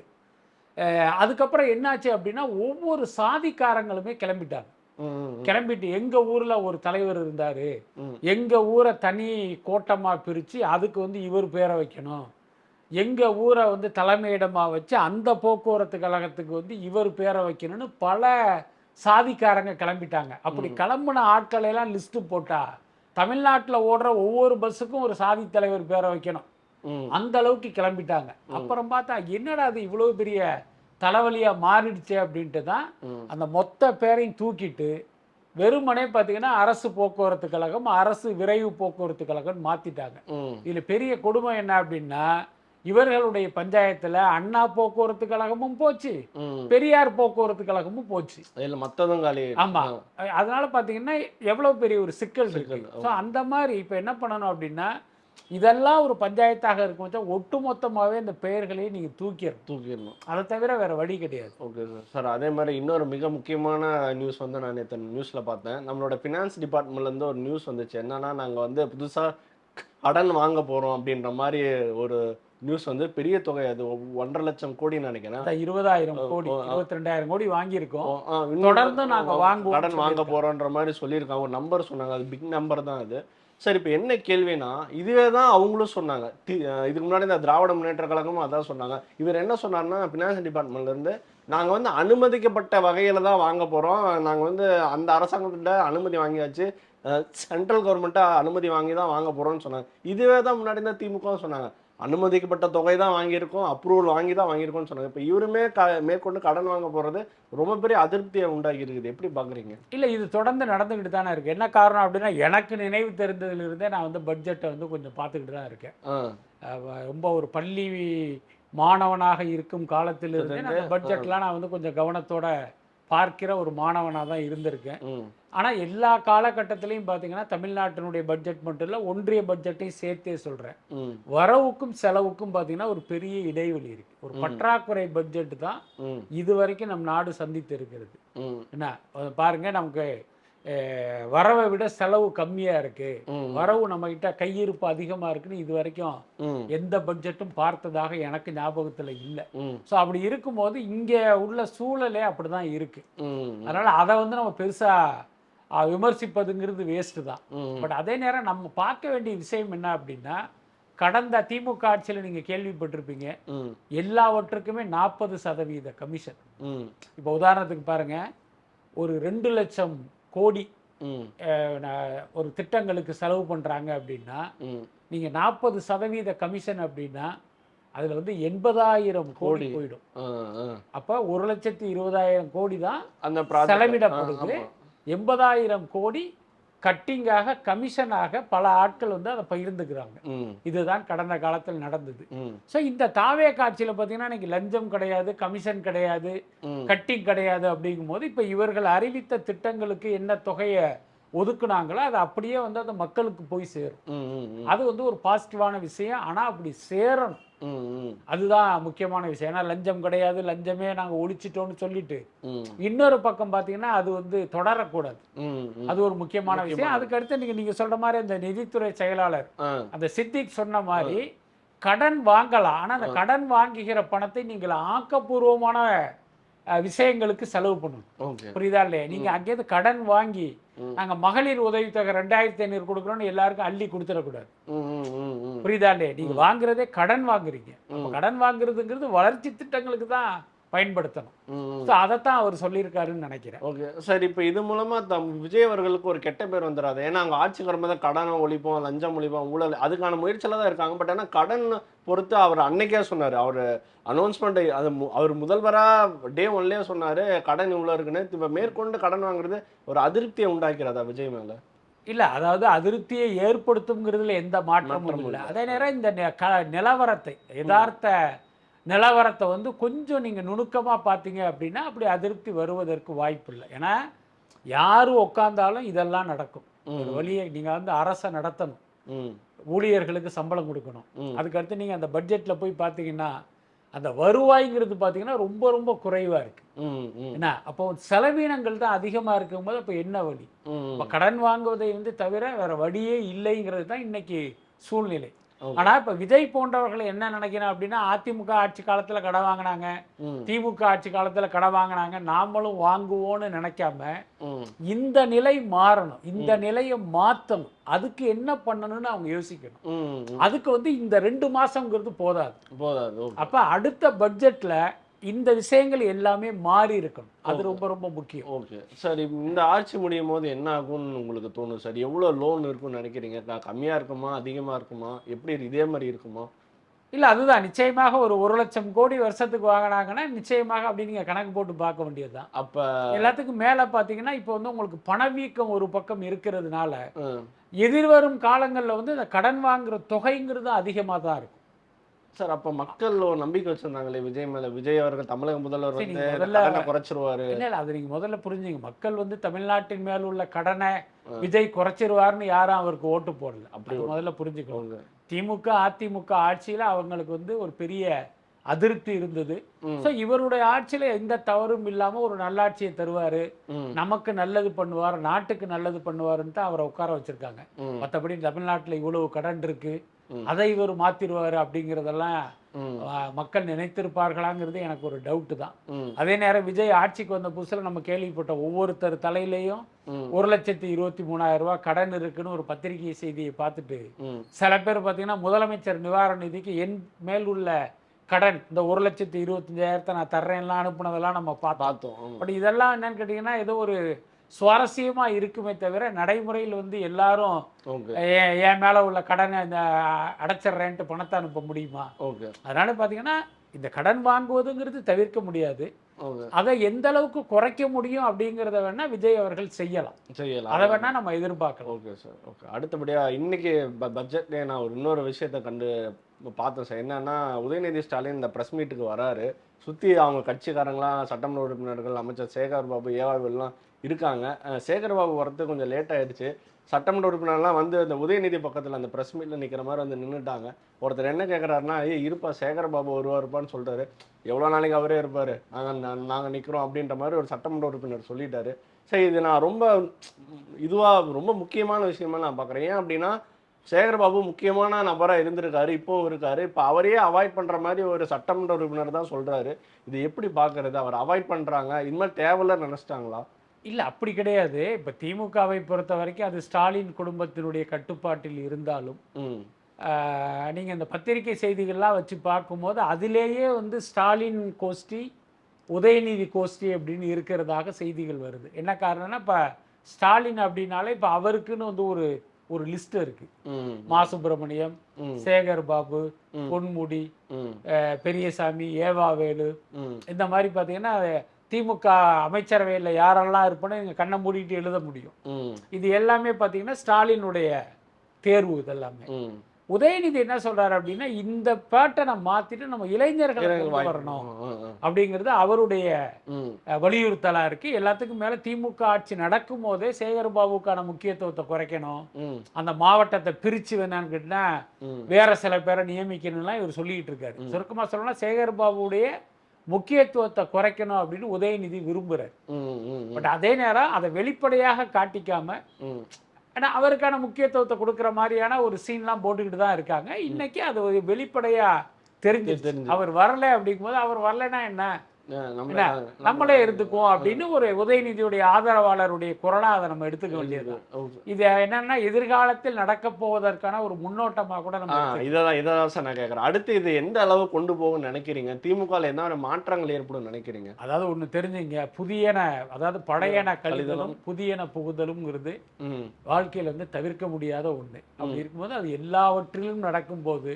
அதுக்கப்புறம் என்னாச்சு அப்படின்னா ஒவ்வொரு சாதிக்காரங்களுமே கிளம்பிட்டு எங்க ஊர்ல ஒரு தலைவர் இருந்தாரு, எங்க ஊரை தனி கோட்டமா பிரிச்சு அதுக்கு வந்து இவர் பேரை வைக்கணும், எங்க ஊரை வந்து தலைமையிடமா வச்சு அந்த போக்குவரத்து கழகத்துக்கு வந்து இவர் பேரை வைக்கணும்னு பல சாதிக்காரங்க கிளம்பிட்டாங்க. அப்படி கிளம்புன ஆட்களை எல்லாம் லிஸ்ட் போட்டா தமிழ்நாட்டில் ஓடுற ஒவ்வொரு பஸ்ஸுக்கும் ஒரு சாதி தலைவர் பேரை வைக்கணும், அந்த அளவுக்கு கிளம்பிட்டாங்க. அப்புறம் பார்த்தா என்னடா அது இவ்வளவு பெரிய தலைவலியா மாறிடுச்சே அப்படின்ட்டு தான் அந்த மொத்த பேரையும் தூக்கிட்டு வெறுமனே பார்த்தீங்கன்னா அரசு போக்குவரத்து கழகம், அரசு விரைவு போக்குவரத்து கழகம் மாத்திட்டாங்க. இதுல பெரிய கொடுமை என்ன அப்படின்னா, இவர்களுடைய பஞ்சாயத்துல அண்ணா போக்குவரத்து கழகமும் போச்சு, பெரியார் போக்குவரத்து கழகமும் போச்சு, மத்ததும் காலி. ஆமா, அதனால பாத்தீங்கன்னா எவ்வளவு பெரிய ஒரு சிக்கல் இருக்கு. அந்த மாதிரி இப்ப என்ன பண்ணணும் அப்படின்னா, இதெல்லாம் ஒரு பஞ்சாயத்தாக இருக்கும், ஒட்டுமொத்தமாவே இந்த பெயர்களையும் நீங்க தூக்கிடணும். அதை தவிர வேற வழி கிடையாது. Okay sir. அதே மாதிரி இன்னொரு மிக முக்கியமான நியூஸ் வந்து நான் நேற்று நியூஸ்ல பார்த்தேன். நம்மளோட ஃபினான்ஸ் டிபார்ட்மெண்ட்ல இருந்து ஒரு நியூஸ் வந்துச்சு. என்னன்னா, நாங்க வந்து புதுசா கடன் வாங்க போறோம் அப்படின்ற மாதிரி ஒரு நியூஸ் வந்து பெரிய தொகை, அது 1.5 லட்சம் கோடின்னு நினைக்கிறேன். 20,000 கோடி 22,000 கோடி வாங்கியிருக்கோம். தொடர்ந்து நாங்க கடன் வாங்க போறோன்ற மாதிரி சொல்லியிருக்காங்க. ஒரு நம்பர் சொன்னாங்க, அது பிக் நம்பர் தான் அது. சரி, இப்போ என்ன கேள்வினா, இதுவே தான் அவங்களும் சொன்னாங்க. இதுக்கு முன்னாடி இந்த திராவிட முன்னேற்ற கழகமும் அதான் சொன்னாங்க. இவர் என்ன சொன்னார்னா, ஃபினான்ஸ் டிபார்ட்மெண்ட்ல இருந்து நாங்கள் வந்து அனுமதிக்கப்பட்ட வகையில தான் வாங்க போறோம், நாங்கள் வந்து அந்த அரசாங்கத்திட்ட அனுமதி வாங்கியாச்சு, சென்ட்ரல் கவர்மெண்ட்டா அனுமதி வாங்கி தான் வாங்க போறோம்னு சொன்னாங்க. இதுவே தான் முன்னாடி தான் திமுக சொன்னாங்க, அனுமதிக்கப்பட்ட தொகை தான் வாங்கியிருக்கோம், அப்ரூவல் வாங்கி தான் வாங்கியிருக்கோம்னு சொன்னாங்க. இப்போ இவருமே மேற்கொண்டு கடன் வாங்க போறது ரொம்ப பெரிய அதிருப்தியை உண்டாகி இருக்குது. எப்படி பாக்குறீங்க? இல்லை, இது தொடர்ந்து நடந்துக்கிட்டு தானே இருக்கு. என்ன காரணம் அப்படின்னா, எனக்கு நினைவு தெரிந்ததிலிருந்தே நான் வந்து பட்ஜெட்டை வந்து கொஞ்சம் பார்த்துக்கிட்டு தான் இருக்கேன். ரொம்ப ஒரு பள்ளி மாணவனாக இருக்கும் காலத்திலிருந்தே அந்த பட்ஜெட்லாம் நான் வந்து கொஞ்சம் கவனத்தோட பார்க்கிற ஒரு மாணவனாக தான் இருந்திருக்கேன். ஆனால் எல்லா காலகட்டத்திலையும் பார்த்தீங்கன்னா தமிழ்நாட்டினுடைய பட்ஜெட் மட்டும் இல்லை, ஒன்றிய பட்ஜெட்டையும் சேர்த்தே சொல்கிறேன், வரவுக்கும் செலவுக்கும் பார்த்தீங்கன்னா ஒரு பெரிய இடைவெளி இருக்கு. ஒரு பற்றாக்குறை பட்ஜெட் தான் இது வரைக்கும் நம் நாடு சந்தித்து இருக்கிறது. என்ன பாருங்க, நமக்கு வரவை விட செலவு கம்மியா இருக்கு, வரவு நம்ம கிட்ட கையிருப்பு அதிகமா இருக்குன்னு இது வரைக்கும் எந்த பட்ஜெட்டும் பார்த்ததாக எனக்கு ஞாபகத்துல இல்லை. ஸோ அப்படி இருக்கும்போது இங்க உள்ள சூழலே அப்படிதான் இருக்கு. அதனால அதை வந்து நம்ம பெருசா விமர்சிப்பதுங்கிறது வேஸ்ட்டு தான். பட் அதே நேரம் நம்ம பார்க்க வேண்டிய விஷயம் என்ன அப்படின்னா, கடந்த திமுக ஆட்சியில் நீங்கள் கேள்விப்பட்டிருப்பீங்க, எல்லாவற்றுக்குமே 40% கமிஷன். இப்போ உதாரணத்துக்கு பாருங்க, ஒரு 2,00,000 கோடி ஒரு திட்டங்களுக்கு செலவு பண்ணுறாங்க அப்படின்னா, நீங்கள் 40% கமிஷன் அப்படின்னா அதில் வந்து 80,000 கோடி போயிடும். அப்போ 1,20,000 கோடி தான் அந்த செலவிடப்படுது. 80,000 கோடி கட்டிங்காக கமிஷனாக பல ஆட்கள் வந்து அதை பகிர்ந்துக்கிறாங்க. இதுதான் கடந்த காலத்தில் நடந்தது. ஸோ இந்த தாவே காட்சியில் பார்த்தீங்கன்னா இன்னைக்கு லஞ்சம் கிடையாது, கமிஷன் கிடையாது, கட்டிங் கிடையாது. அப்படிங்கும் போது இப்போ இவர்கள் அறிவித்த திட்டங்களுக்கு என்ன தொகையை ஒதுக்குனாங்களோ அது அப்படியே வந்து அந்த மக்களுக்கு போய் சேரும். அது வந்து ஒரு பாசிட்டிவான விஷயம். ஆனால் அப்படி சேரணும், அதுதான் முக்கியமான விஷயம். ஏன்னா லஞ்சம் கிடையாது, லஞ்சமே நாங்கள் ஒழிச்சிட்டோம்னு சொல்லிட்டு இன்னொரு பக்கம் பார்த்தீங்கன்னா அது வந்து தொடரக்கூடாது. அது ஒரு முக்கியமான விஷயம். அதுக்கு அடுத்து நீங்க சொல்ற மாதிரி அந்த நிதித்துறை செயலாளர் அந்த சித்திக் சொன்ன மாதிரி கடன் வாங்கலாம், ஆனால் அந்த கடன் வாங்குகிற பணத்தை நீங்கள் ஆக்கப்பூர்வமான விஷயங்களுக்கு செலவு பண்ணணும். புரியுதா இல்லையா? நீங்க அங்கேயிருந்து கடன் வாங்கி நாங்க மகளிர் உதவித்தொகை 2,500 கொடுக்குறோம்னு எல்லாருக்கும் அள்ளி கொடுத்துடக்கூடாது. புரியுதா இல்லையா? நீங்க வாங்குறதே கடன் வாங்குறீங்க. கடன் வாங்குறதுங்கிறது வளர்ச்சி திட்டங்களுக்கு தான் பயன்படுத்தணும். அதைத்தான் அவர் சொல்லியிருக்காருன்னு நினைக்கிறேன். ஓகே சார், இப்போ இது மூலமா விஜய் அவர்களுக்கு ஒரு கெட்ட பேர் வந்துடாது. ஏன்னா அவங்க ஆட்சி வரும்போது கடனை ஒழிப்போம், லஞ்சம் ஒழிப்போம், ஊழல், அதுக்கான முயற்சியில தான் இருக்காங்க. பட் ஆனால் கடன் பொறுத்து அவர் அன்னைக்கே சொன்னார், அவர் அனௌன்ஸ்மெண்ட் அது அவர் முதல்வரா டே 1லயே சொன்னாரு கடன் இவ்வளோ இருக்குன்னு. இப்போ மேற்கொண்டு கடன் வாங்குறது ஒரு அதிருப்தியை உண்டாக்கிறதா விஜய் மேல? இல்ல, அதாவது அதிருப்தியை ஏற்படுத்துங்கிறதுல எந்த மாற்றமும் இல்லை. அதே நேரம் இந்த நிலவரத்தை, யதார்த்த நிலவரத்தை வந்து கொஞ்சம் நீங்கள் நுணுக்கமாக பார்த்தீங்க அப்படின்னா அப்படி அதிருப்தி வருவதற்கு வாய்ப்பு இல்லை. ஏன்னா யார் உட்காந்தாலும் இதெல்லாம் நடக்கும். ஒரு வழியை நீங்கள் வந்து அரசை நடத்தணும், ஊழியர்களுக்கு சம்பளம் கொடுக்கணும். அதுக்கடுத்து நீங்கள் அந்த பட்ஜெட்டில் போய் பார்த்தீங்கன்னா அந்த வருவாய்ங்கிறது பார்த்தீங்கன்னா ரொம்ப ரொம்ப குறைவாக இருக்கு. என்ன அப்போ செலவீனங்கள் தான் அதிகமாக இருக்கும்போது அப்போ என்ன வழி? இப்போ கடன் வாங்குவதை வந்து தவிர வேற வழியே இல்லைங்கிறது தான் இன்னைக்கு சூழ்நிலை. ஆனா இப்ப விஜய் போன்றவர்கள் என்ன நினைக்கிறேன் அப்படின்னா, அதிமுக ஆட்சி காலத்துல கடன் வாங்கினாங்க, திமுக ஆட்சி காலத்துல கடன் வாங்கினாங்க, நாமளும் வாங்குவோம்னு நினைக்காம இந்த நிலை மாறணும், இந்த நிலையை மாற்றணும். அதுக்கு என்ன பண்ணணும்னு அவங்க யோசிக்கணும். அதுக்கு வந்து இந்த 2 மாசம்ங்கிறது போதாது. அப்ப அடுத்த பட்ஜெட்ல இந்த விஷயங்கள் எல்லாமே மாறி இருக்கணும். அது ரொம்ப ரொம்ப முக்கியம். ஓகே சார், இந்த ஆட்சி முடியும் போது என்ன ஆகும்னு உங்களுக்கு தோணும் சார்? எவ்வளோ லோன் இருக்கும்னு நினைக்கிறீங்க? கம்மியாக இருக்குமா, அதிகமாக இருக்குமா, எப்படி இதே மாதிரி இருக்குமா? இல்லை, அதுதான் நிச்சயமாக ஒரு 1,00,000 கோடி வருஷத்துக்கு வாங்கினாங்கன்னா நிச்சயமாக அப்படி நீங்கள் கணக்கு போட்டு பார்க்க வேண்டியது தான். அப்போ எல்லாத்துக்கும் மேலே பார்த்தீங்கன்னா இப்போ வந்து உங்களுக்கு பணவீக்கம் ஒரு பக்கம் இருக்கிறதுனால எதிர்வரும் காலங்களில் வந்து இந்த கடன் வாங்குற தொகைங்கிறது அதிகமாக தான் இருக்கும் சார். அப்ப மக்கள் ஒரு நம்பிக்கை வச்சிருந்தாங்களே விஜய் மேல, விஜய் அவர்கள் தமிழக முதல்வர் வந்து கடனை குறைச்சிருவாரு. இல்ல இல்ல, அது நீங்க முதல்ல புரிஞ்சுங்க. மக்கள் வந்து தமிழ்நாட்டின் மேல் உள்ள கடனை விஜய் குறைச்சிருவாருன்னு யாரும் அவருக்கு ஓட்டு போடல. அப்படி முதல்ல புரிஞ்சுக்கோங்க. திமுக அதிமுக ஆட்சியில அவங்களுக்கு வந்து ஒரு பெரிய அதிருப்தி இருந்தது. ஸோ இவருடைய ஆட்சியில எந்த தவறும் இல்லாம ஒரு நல்லாட்சியை தருவாரு, நமக்கு நல்லது பண்ணுவார், நாட்டுக்கு நல்லது பண்ணுவாருன்னு தான் அவரை உட்கார வச்சிருக்காங்க. மற்றபடி தமிழ்நாட்டில் இவ்வளவு கடன் இருக்கு, அதை இவர் மாத்திருவாரு அப்படிங்கிறதெல்லாம் மக்கள் நினைத்திருப்பார்களாங்கிறது எனக்கு ஒரு டவுட்டு தான். அதே நேரம் விஜய் ஆட்சிக்கு வந்த புதுசுல நம்ம கேள்விப்பட்ட ஒவ்வொருத்தர் தலையிலையும் 1,23,000 ரூபாய் கடன் இருக்குன்னு ஒரு பத்திரிகை செய்தியை பார்த்துட்டு சில பேர் பார்த்தீங்கன்னா முதலமைச்சர் நிவாரண நிதிக்கு என் மேல் உள்ள கடன் இந்த 1,25,000 நான் தர்றேன்லாம் அனுப்புனதெல்லாம் நம்ம பார்த்தோம். பட் இதெல்லாம் என்னன்னு கேட்டீங்கன்னா ஏதோ ஒரு சுவாரஸ்யமா இருக்குமே தவிர நடைமுறையில் வந்து எல்லாரும் என் மேல உள்ள கடனை இந்த அடைச்சிட்றேன்ட்டு பணத்தை அனுப்ப முடியுமா? அதனால பாத்தீங்கன்னா இந்த கடன் வாங்குவதுங்கிறது தவிர்க்க முடியாது. அதை எந்த அளவுக்கு குறைக்க முடியும் அப்படிங்கிறத வேணா விஜய் அவர்கள் செய்யலாம். அதை வேணா நம்ம எதிர்பார்க்கலாம். Okay sir. ஓகே, அடுத்தபடியா இன்னைக்கு பட்ஜெட்ல நான் ஒரு இன்னொரு விஷயத்தை பார்த்தேன் சார். என்னன்னா உதயநிதி ஸ்டாலின் இந்த பிரஸ் மீட்டுக்கு வராரு, சுத்தி அவங்க கட்சிக்காரங்களாம் சட்டமன்ற உறுப்பினர்கள், அமைச்சர் சேகர் பாபு, ஏவாவெல்லாம் இருக்காங்க. சேகர் பாபு வரது கொஞ்சம் லேட் ஆயிடுச்சு. சட்டமன்ற உறுப்பினர்லாம் வந்து அந்த உதயநிதி பக்கத்தில் அந்த ப்ரெஸ் மீட்டில் நிற்கிற மாதிரி வந்து நின்றுட்டாங்க. ஒருத்தர் என்ன கேட்குறாருன்னா, இருப்பா சேகர் பாபு வருவாருப்பான்னு சொல்லிட்டாரு. எவ்வளோ நாளைக்கு அவரே இருப்பார், நாங்கள் நிற்கிறோம் அப்படின்ற மாதிரி ஒரு சட்டமன்ற உறுப்பினர் சொல்லிட்டாரு. சரி, இது நான் ரொம்ப ரொம்ப முக்கியமான விஷயமா நான் பார்க்குறேன். ஏன் அப்படின்னா சேகர் பாபு முக்கியமான நபராக இருந்திருக்காரு, இப்போவும் இருக்காரு. இப்போ அவரையே அவாய்ட் பண்ணுற மாதிரி ஒரு சட்டமன்ற உறுப்பினர் தான் சொல்கிறாரு. இது எப்படி பார்க்கறது? அவர் அவாய்ட் பண்ணுறாங்க, இனிமேல் தேவையில்ல நினச்சிட்டாங்களா? இல்ல அப்படி கிடையாது. இப்ப திமுகவை பொறுத்த வரைக்கும் அது ஸ்டாலின் குடும்பத்தினுடைய கட்டுப்பாட்டில் இருந்தாலும், ம். நீங்க இந்த பத்திரிகை செய்திகள்லாம் வச்சு பார்க்கும்போது, அதிலேயே வந்து ஸ்டாலின் கோஷ்டி, உதயநிதி கோஷ்டி அப்படின்னு இருக்கிறதாக செய்திகள் வருது. என்ன காரணம்னா, இப்ப ஸ்டாலின் அப்படின்னாலே இப்ப அவருக்குன்னு வந்து ஒரு ஒரு லிஸ்ட் இருக்கு. ம். மா சுப்பிரமணியம், ம். சேகர் பாபு, ம். பொன்முடி, ம். பெரியசாமி, ஏவாவேலு, ம். இந்த மாதிரி பார்த்தீங்கன்னா, திமுக அமைச்சரவையில் யாரெல்லாம் இருப்போன்னு நீங்க கண்ண மூடிட்டு எழுத முடியும். ம். இது எல்லாமே பார்த்தீங்கன்னா, ஸ்டாலினுடைய தேர்வு இதெல்லாமே. ம். உதயநிதி என்ன சொல்றாரு அப்படின்னா, இந்த பேட்டர்னை மாத்திட்டு நம்ம இளைஞர்களை கொண்டு வாய்ப்பு. வரணும் ம். அப்படிங்கிறது அவருடைய ம். வலியுறுத்தலா இருக்கு. எல்லாத்துக்கும் மேல திமுக ஆட்சி நடக்கும் போதே சேகர்பாபுக்கான முக்கியத்துவத்தை குறைக்கணும், ம். அந்த மாவட்டத்தை பிரிச்சு வேணான்னு கேட்டா ம். வேற சில பேரை நியமிக்கணும்லாம் இவர் சொல்லிட்டு இருக்காரு. சுருக்கமா சொல்லணும்னா சேகர்பாபுடைய முக்கியத்துவத்தை குறைக்கணும் அப்படின்னு உதயநிதி விரும்புறாரு. ம். ம். பட் அதே நேரம் அதை வெளிப்படையாக காட்டிக்காம, ம். ஏன்னா அவருக்கான முக்கியத்துவத்தை கொடுக்குற மாதிரியான ஒரு சீன்லாம் போட்டுக்கிட்டு தான் இருக்காங்க. இன்னைக்கு அது ஒரு வெளிப்படையா தெரிஞ்சிருச்சு. அவர் வரல அப்படிங்கும்போது, அவர் வரலைன்னா என்ன, என்ன நம்மளே எடுத்துக்குவோம் அப்படின்னு ஒரு உதயநிதியுடைய ஆதரவாளருடைய குரலா அதை நம்ம எடுத்துக்க வேண்டியது. இது என்னன்னா எதிர்காலத்தில் நடக்க போவதற்கான ஒரு முன்னோட்டமா கூட நம்ம இதான் சார் நான் கேட்கறேன். அடுத்து இது எந்த அளவு கொண்டு போகும்னு நினைக்கிறீங்க? திமுகல என்ன மாற்றங்கள் ஏற்படும் நினைக்கிறீங்க? அதாவது ஒண்ணு தெரிஞ்சுங்க, புதியன அதாவது பழையன கழிதலும் புதியன புகுதலும்ங்கிறது வாழ்க்கையில வந்து தவிர்க்க முடியாத ஒண்ணு. அப்படி இருக்கும்போது அது எல்லாவற்றிலும் நடக்கும்போது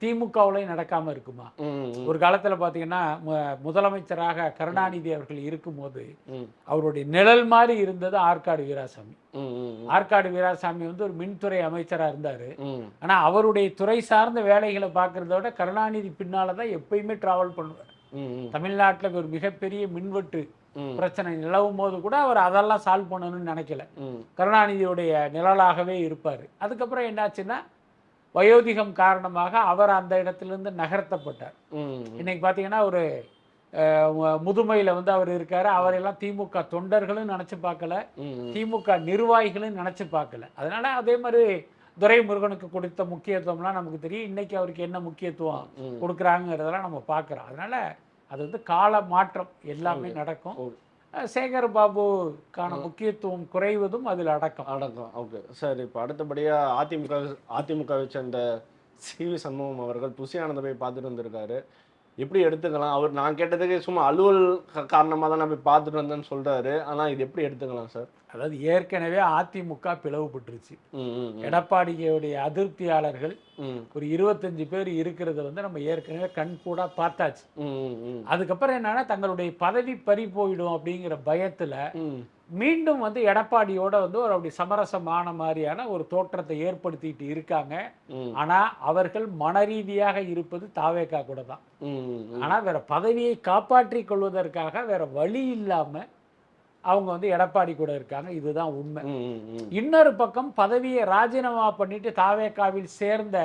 திமுகவுலையும் நடக்காம இருக்குமா? ஒரு காலத்துல பாத்தீங்கன்னா முதலமைச்சராக கருணாநிதி அவர்கள் இருக்கும்போது அவருடைய நிழல் மாதிரி இருந்தது ஆற்காடு வீராசாமி. ஆற்காடு வீராசாமி வந்து ஒரு மின்துறை அமைச்சரா இருந்தாரு. ஆனா அவருடைய துறை சார்ந்த வேலைகளை பார்க்கறத விட கருணாநிதி பின்னாலதான் எப்பயுமே டிராவல் பண்ணுவார். தமிழ்நாட்டுல ஒரு மிகப்பெரிய மின்வெட்டு பிரச்சனை நிலவும் போது கூட அவர் அதெல்லாம் சால்வ் பண்ணணும்னு நினைக்கல. கருணாநிதியுடைய நிழலாகவே இருப்பாரு. அதுக்கப்புறம் என்னாச்சுன்னா வயோதிகம் காரணமாக அவர் அந்த இடத்திலிருந்து நகர்த்தப்பட்டார். இன்னைக்கு பார்த்தீங்கன்னா ஒரு முதுமையில் வந்து அவர் இருக்காரு. அவரெல்லாம் திமுக தொண்டர்களும் நினைச்சு பார்க்கல, திமுக நிர்வாகிகளும் நினைச்சு பார்க்கல. அதனால அதே மாதிரி துரைமுருகனுக்கு கொடுத்த முக்கியத்துவம்லாம் நமக்கு தெரியும். இன்னைக்கு அவருக்கு என்ன முக்கியத்துவம் கொடுக்குறாங்கிறதெல்லாம் நம்ம பார்க்குறோம். அதனால அது வந்து கால மாற்றம் எல்லாமே நடக்கும். சேகர் பாபுக்கான முக்கியத்துவம் குறைவதும் அதில் அடக்கம். Okay sir. இப்போ அடுத்தபடியாக அதிமுகவை சேர்ந்த சிவி சண்முகம் அவர்கள் புசி ஆனந்தை போய் பார்த்துட்டு வந்திருக்காரு. எப்படி எடுத்துக்கலாம்? அவர் நான் கேட்டதுக்கு சும்மா அலுவல் காரணமாக தான் நான் போய் பார்த்துட்டு வந்தேன்னு சொல்றாரு. ஆனால் இது எப்படி எடுத்துக்கலாம் சார்? அதாவது ஏற்கனவே அதிமுக பிளவுபட்டுருச்சு. எடப்பாடியுடைய அதிருப்தியாளர்கள் ஒரு 25 பேர் இருக்கிறத வந்து நம்ம ஏற்கனவே கண் கூட பார்த்தாச்சு. அதுக்கப்புறம் என்னன்னா தங்களுடைய பதவி பறி போயிடும் அப்படிங்கிற பயத்துல மீண்டும் வந்து எடப்பாடியோட வந்து ஒரு அப்படி சமரசமான மாதிரியான ஒரு தோற்றத்தை ஏற்படுத்திட்டு இருக்காங்க. ஆனா அவர்கள் மனரீதியாக இருப்பது தாவேகா கூட தான். ஆனா வேற பதவியை காப்பாற்றி கொள்வதற்காக வேற வழி இல்லாம அவங்க வந்து எடப்பாடி கூட இருக்காங்க. இதுதான் உண்மை. இன்னொரு பக்கம் பதவியை ராஜினாமா பண்ணிட்டு தாவேகாவில் சேர்ந்த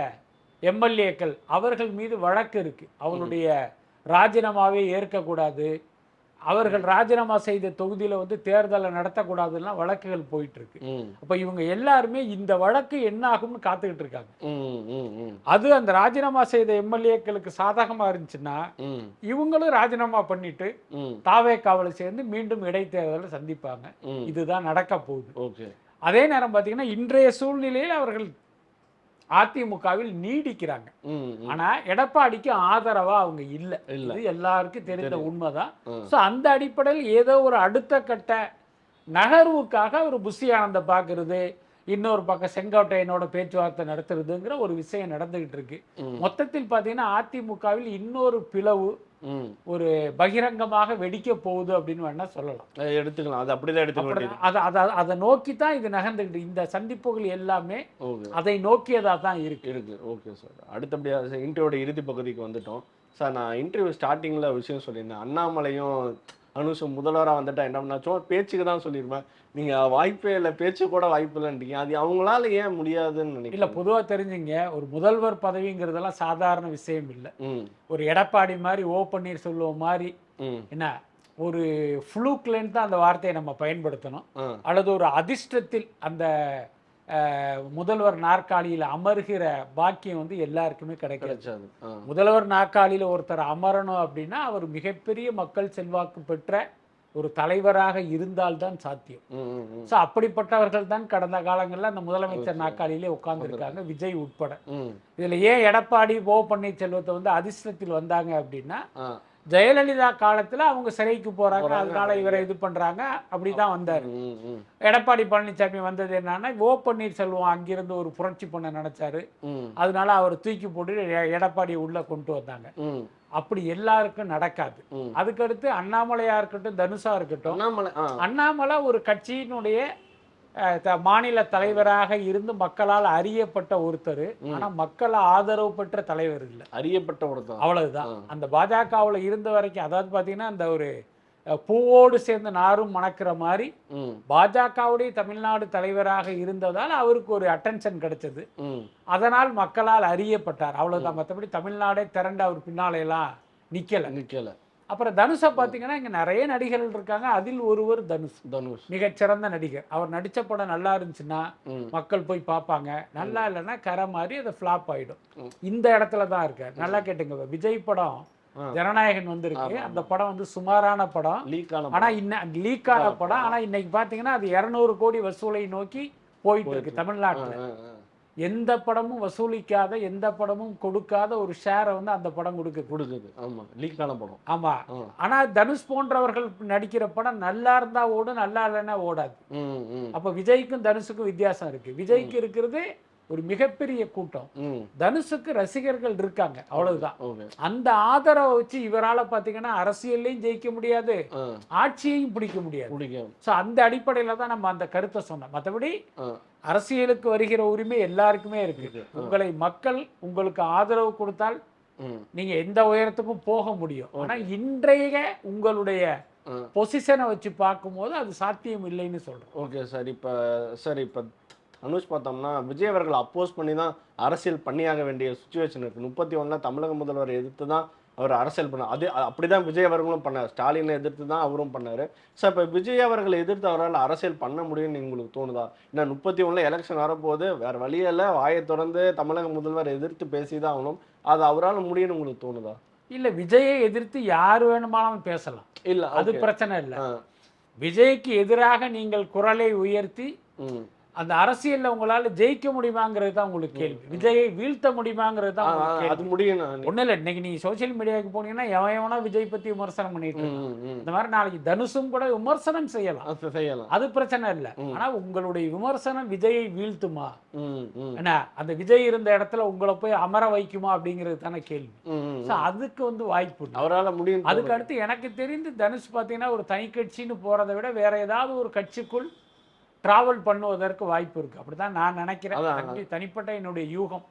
எம்எல்ஏக்கள் அவர்கள் மீது வழக்கு இருக்கு. அவங்களுடைய ராஜினாமாவே ஏற்கக்கூடாது, அவர்கள் ராஜினாமா செய்த தொகுதியில வந்து தேர்தலை நடத்தக்கூடாதுன்னா வழக்குகள் போயிட்டு இருக்கு. அப்ப இவங்க எல்லாருமே இந்த வழக்கு என்ன ஆகும்னு காத்துக்கிட்டு இருக்காங்க. அது அந்த ராஜினாமா செய்த எம்எல்ஏக்களுக்கு சாதகமா இருந்துச்சுன்னா இவங்களும் ராஜினாமா பண்ணிட்டு தாவேகாவில் சேர்ந்து மீண்டும் இடைத்தேர்தலை சந்திப்பாங்க. இதுதான் நடக்க போகுது. அதே நேரம் பாத்தீங்கன்னா இன்றைய சூழ்நிலையில் அவர்கள் அதிமுகவில் நீடிக்கிறாங்க. ஆனா எடப்பாடிக்கு ஆதரவா அவங்க இல்ல. இது எல்லாருக்கும் தெரிந்த உண்மைதான். சோ அந்த அடிப்படையில் ஏதோ ஒரு அடுத்த கட்ட நகர்வுக்காக ஒரு புசி ஆனந்த பாக்குறது, இன்னொரு பக்கம் செங்கோட்டையனோட பேச்சுவார்த்தை நடத்துறதுங்கிற ஒரு விஷயம் நடந்துகிட்டு இருக்கு. மொத்தத்தில் பாத்தீங்கன்னா அதிமுகவில் இன்னொரு பிளவு ஒரு பகிரங்கமாக வெடிக்க போகுது அப்படின்னு வேணா சொல்லலாம். எடுத்துக்கலாம். அது அப்படிதான் எடுத்துக்கலாம். அதை நோக்கி தான் இது நகர்ந்துகிட்டு. இந்த சந்திப்புகள் எல்லாமே அதை நோக்கியதா தான் இருக்கு. Okay sir. அடுத்தபடியாக இன்டர்வியோட இறுதி பகுதிக்கு வந்துட்டோம் சார். நான் இன்டர்வியூ ஸ்டார்டிங்ல விஷயம் சொல்லியிருந்தேன், அண்ணாமலையும் அனுஷம் முதல்வராக வந்துட்டா என்ன பண்ணா, சும்மா பேச்சுக்கு தான் சொல்லியிருப்பேன். நீங்க வாய்ப்பே இல்லை, பேச்சு கூட வாய்ப்பு இல்லைன்றீங்க. அது அவங்களால ஏன் முடியாதுன்னு நினைக்கிறேன். இல்ல பொதுவா தெரிஞ்சுங்க, ஒரு முதல்வர் பதவிங்கிறதெல்லாம் சாதாரண விஷயம் இல்லை. ஒரு எடப்பாடி மாதிரி ஓ பன்னீர்செல்வம் மாதிரி என்ன ஒரு ஃப்ளூக்லன்னு தான் அந்த வார்த்தையை நம்ம பயன்படுத்தணும், அல்லது ஒரு அதிர்ஷ்டத்தில் அந்த முதல்வர் நாற்காலியில் அமர்கிற பாக்கியம் வந்து எல்லாருக்குமே கிடைக்காது. முதல்வர் நாற்காலியில் ஒருத்தர் அமரணும் அப்படின்னா அவர் மிகப்பெரிய மக்கள் செல்வாக்கு பெற்ற ஒரு தலைவராக இருந்தால்தான் சாத்தியம். ஸோ அப்படிப்பட்டவர்கள் தான் கடந்த காலங்களில் அந்த முதலமைச்சர் நாற்காலியிலே உட்கார்ந்துருக்காங்க, விஜய் உட்பட. இதில் ஏன் எடப்பாடி பன்னீர்செல்வத்தை வந்து அதிர்ஷ்டத்தில் வந்தாங்க அப்படின்னா, ஜெயலலிதா காலத்துல அவங்க சிறைக்கு போறாங்க, அதனால இவரை இது பண்றாங்க, அப்படிதான் வந்தாரு. எடப்பாடி பழனிசாமி வந்தது என்னன்னா, பன்னீர்செல்வம் அங்கிருந்து ஒரு புரட்சி பண்ண நினைச்சாரு, அதனால அவர் தூக்கி போட்டு எடப்பாடி உள்ள கொண்டு வந்தாங்க. அப்படி எல்லாருக்கும் நடக்காது. அதுக்கடுத்து அண்ணாமலையா இருக்கட்டும், தனுஷா இருக்கட்டும், அண்ணாமலை ஒரு கட்சியினுடைய மாநில தலைவராக இருந்து மக்களால் அறியப்பட்ட ஒருத்தர். ஆனா மக்கள் ஆதரவு பெற்ற தலைவர் இல்லை, அறியப்பட்ட ஒருத்தர், அவ்வளவுதான். அந்த பாஜகவுல இருந்த வரைக்கும், அதாவது பாத்தீங்கன்னா அந்த ஒரு பூவோடு சேர்ந்து நாரும் மணக்கிற மாதிரி பாஜகவுடைய தமிழ்நாடு தலைவராக இருந்ததால் அவருக்கு ஒரு அட்டென்ஷன் கிடைச்சது, அதனால் மக்களால் அறியப்பட்டார், அவ்வளவுதான். மற்றபடி தமிழ்நாடே திரண்டு அவர் பின்னாலையெல்லாம் நிக்கல. அப்புறம் தனுஷை பார்த்தீங்கன்னா இங்கே நிறைய நடிகர்கள் இருக்காங்க, அதில் ஒருவர் தனுஷ் மிகச்சிறந்த நடிகர். அவர் நடித்த படம் நல்லா இருந்துச்சுன்னா மக்கள் போய் பார்ப்பாங்க, நல்லா இல்லைன்னா கரை மாதிரி அதை ஃப்ளாப் ஆகிடும். இந்த இடத்துல தான் இருக்கார். நல்லா கேட்டுங்க, விஜய் படம் ஜனநாயகன் வந்திருக்கு, அந்த படம் வந்து சுமாரான படம், ஆனால் லீக்கான படம். ஆனால் இன்னைக்கு பார்த்தீங்கன்னா அது 200 கோடி வசூலை நோக்கி போயிட்டு இருக்கு தமிழ்நாட்டில். எந்த படமும் வசூலிக்காத, எந்த படமும் கொடுக்காத ஒரு ஷேரை வந்து அந்த படம் கொடுக்குது. ஆமா, லீக்கான படம். ஆமா, ஆனா தனுஷ் போன்றவர்கள் நடிக்கிற படம் நல்லா இருந்தா ஓடும், நல்லா இல்லைன்னா ஓடாது. அப்ப விஜய்க்கும் தனுஷுக்கும் வித்தியாசம் இருக்கு. விஜய்க்கு இருக்கிறது ஒரு மிகப்பெரிய கூட்டம், தனுஷுக்கு ரசிகர்கள் இருக்காங்க, அவ்வளவுதான். அந்த ஆதரவை வச்சு இவரால பாத்தீங்கன்னா அரசியல்லையும் ஜெயிக்க முடியாது, ஆட்சியையும் பிடிக்க முடியாது. அந்த அடிப்படையில தான் நம்ம அந்த கருத்தை சொன்னோம். மற்றபடி அரசியலுக்கு வருகிற உரிமை எல்லாருக்குமே இருக்கு. உங்களை மக்கள் உங்களுக்கு ஆதரவு கொடுத்தால் நீங்க எந்த உயரத்துக்கும் போக முடியும். ஆனா இன்றைய உங்களுடைய பொசிஷனை வச்சு பார்க்கும்போது அது சாத்தியம் இல்லைன்னு சொல்றேன். ஓகே சார், இப்ப அனுஷ் பார்த்தோம்னா விஜய் அவர்கள் அப்போஸ் பண்ணி தான் அரசியல் பண்ணியாக வேண்டிய சுச்சுவேஷன் இருக்கு. 31 தமிழக முதல்வரை எதிர்த்து தான் அவர் அரசியல் பண்ணார். அது அப்படிதான் விஜய் அவர்களும் பண்ணார், ஸ்டாலினை எதிர்த்து தான் அவரும் பண்ணாரு. ஸோ இப்போ விஜய் அவர்களை எதிர்த்து அவரால் அரசியல் பண்ண முடியும்னு உங்களுக்கு தோணுதா? ஏன்னா 31 எலெக்ஷன் வரப்போது, வேற வழியில வாயை தொடர்ந்து தமிழக முதல்வர் எதிர்த்து பேசிதான் ஆகணும், அது அவரால் முடியும்னு உங்களுக்கு தோணுதா? இல்ல, விஜயை எதிர்த்து யார் வேணுமானாலும் பேசலாம், இல்ல அது பிரச்சனை இல்லை. விஜய்க்கு எதிராக நீங்கள் குரலை உயர்த்தி அந்த அரசியல்ல உங்களால ஜெயிக்க முடியுமாங்கிறது தான் உங்களுக்கு கேள்வி. விஜயை வீழ்த்த முடியுமாங்கிறது தான் அது முடியும். ஒன்றும் இல்லை, இன்னைக்கு நீங்க சோசியல் மீடியாவுக்கு போனீங்கன்னா எவனா விஜய் பத்தி விமர்சனம் பண்ணிட்டு இந்த மாதிரி நாளைக்கு தனுஷும் கூட விமர்சனம் செய்யலாம், அது பிரச்சனை இல்லை. ஆனா உங்களுடைய விமர்சனம் விஜயை வீழ்த்துமா, என்ன அந்த விஜய் இருந்த இடத்துல உங்களை போய் அமர வைக்குமா அப்படிங்கிறது தானே கேள்வி. அதுக்கு வந்து வாய்ப்பு அவரால் முடியும். அதுக்கு அடுத்து எனக்கு தெரிந்து தனுஷ் பார்த்தீங்கன்னா ஒரு தனி கட்சின்னு போறதை விட வேற ஏதாவது ஒரு கட்சிக்குள் டிராவல் பண்ணுவதற்கு வாய்ப்பு இருக்கு, அப்படிதான் நான் நினைக்கிறேன். தனிப்பட்ட என்னுடைய யூகம்.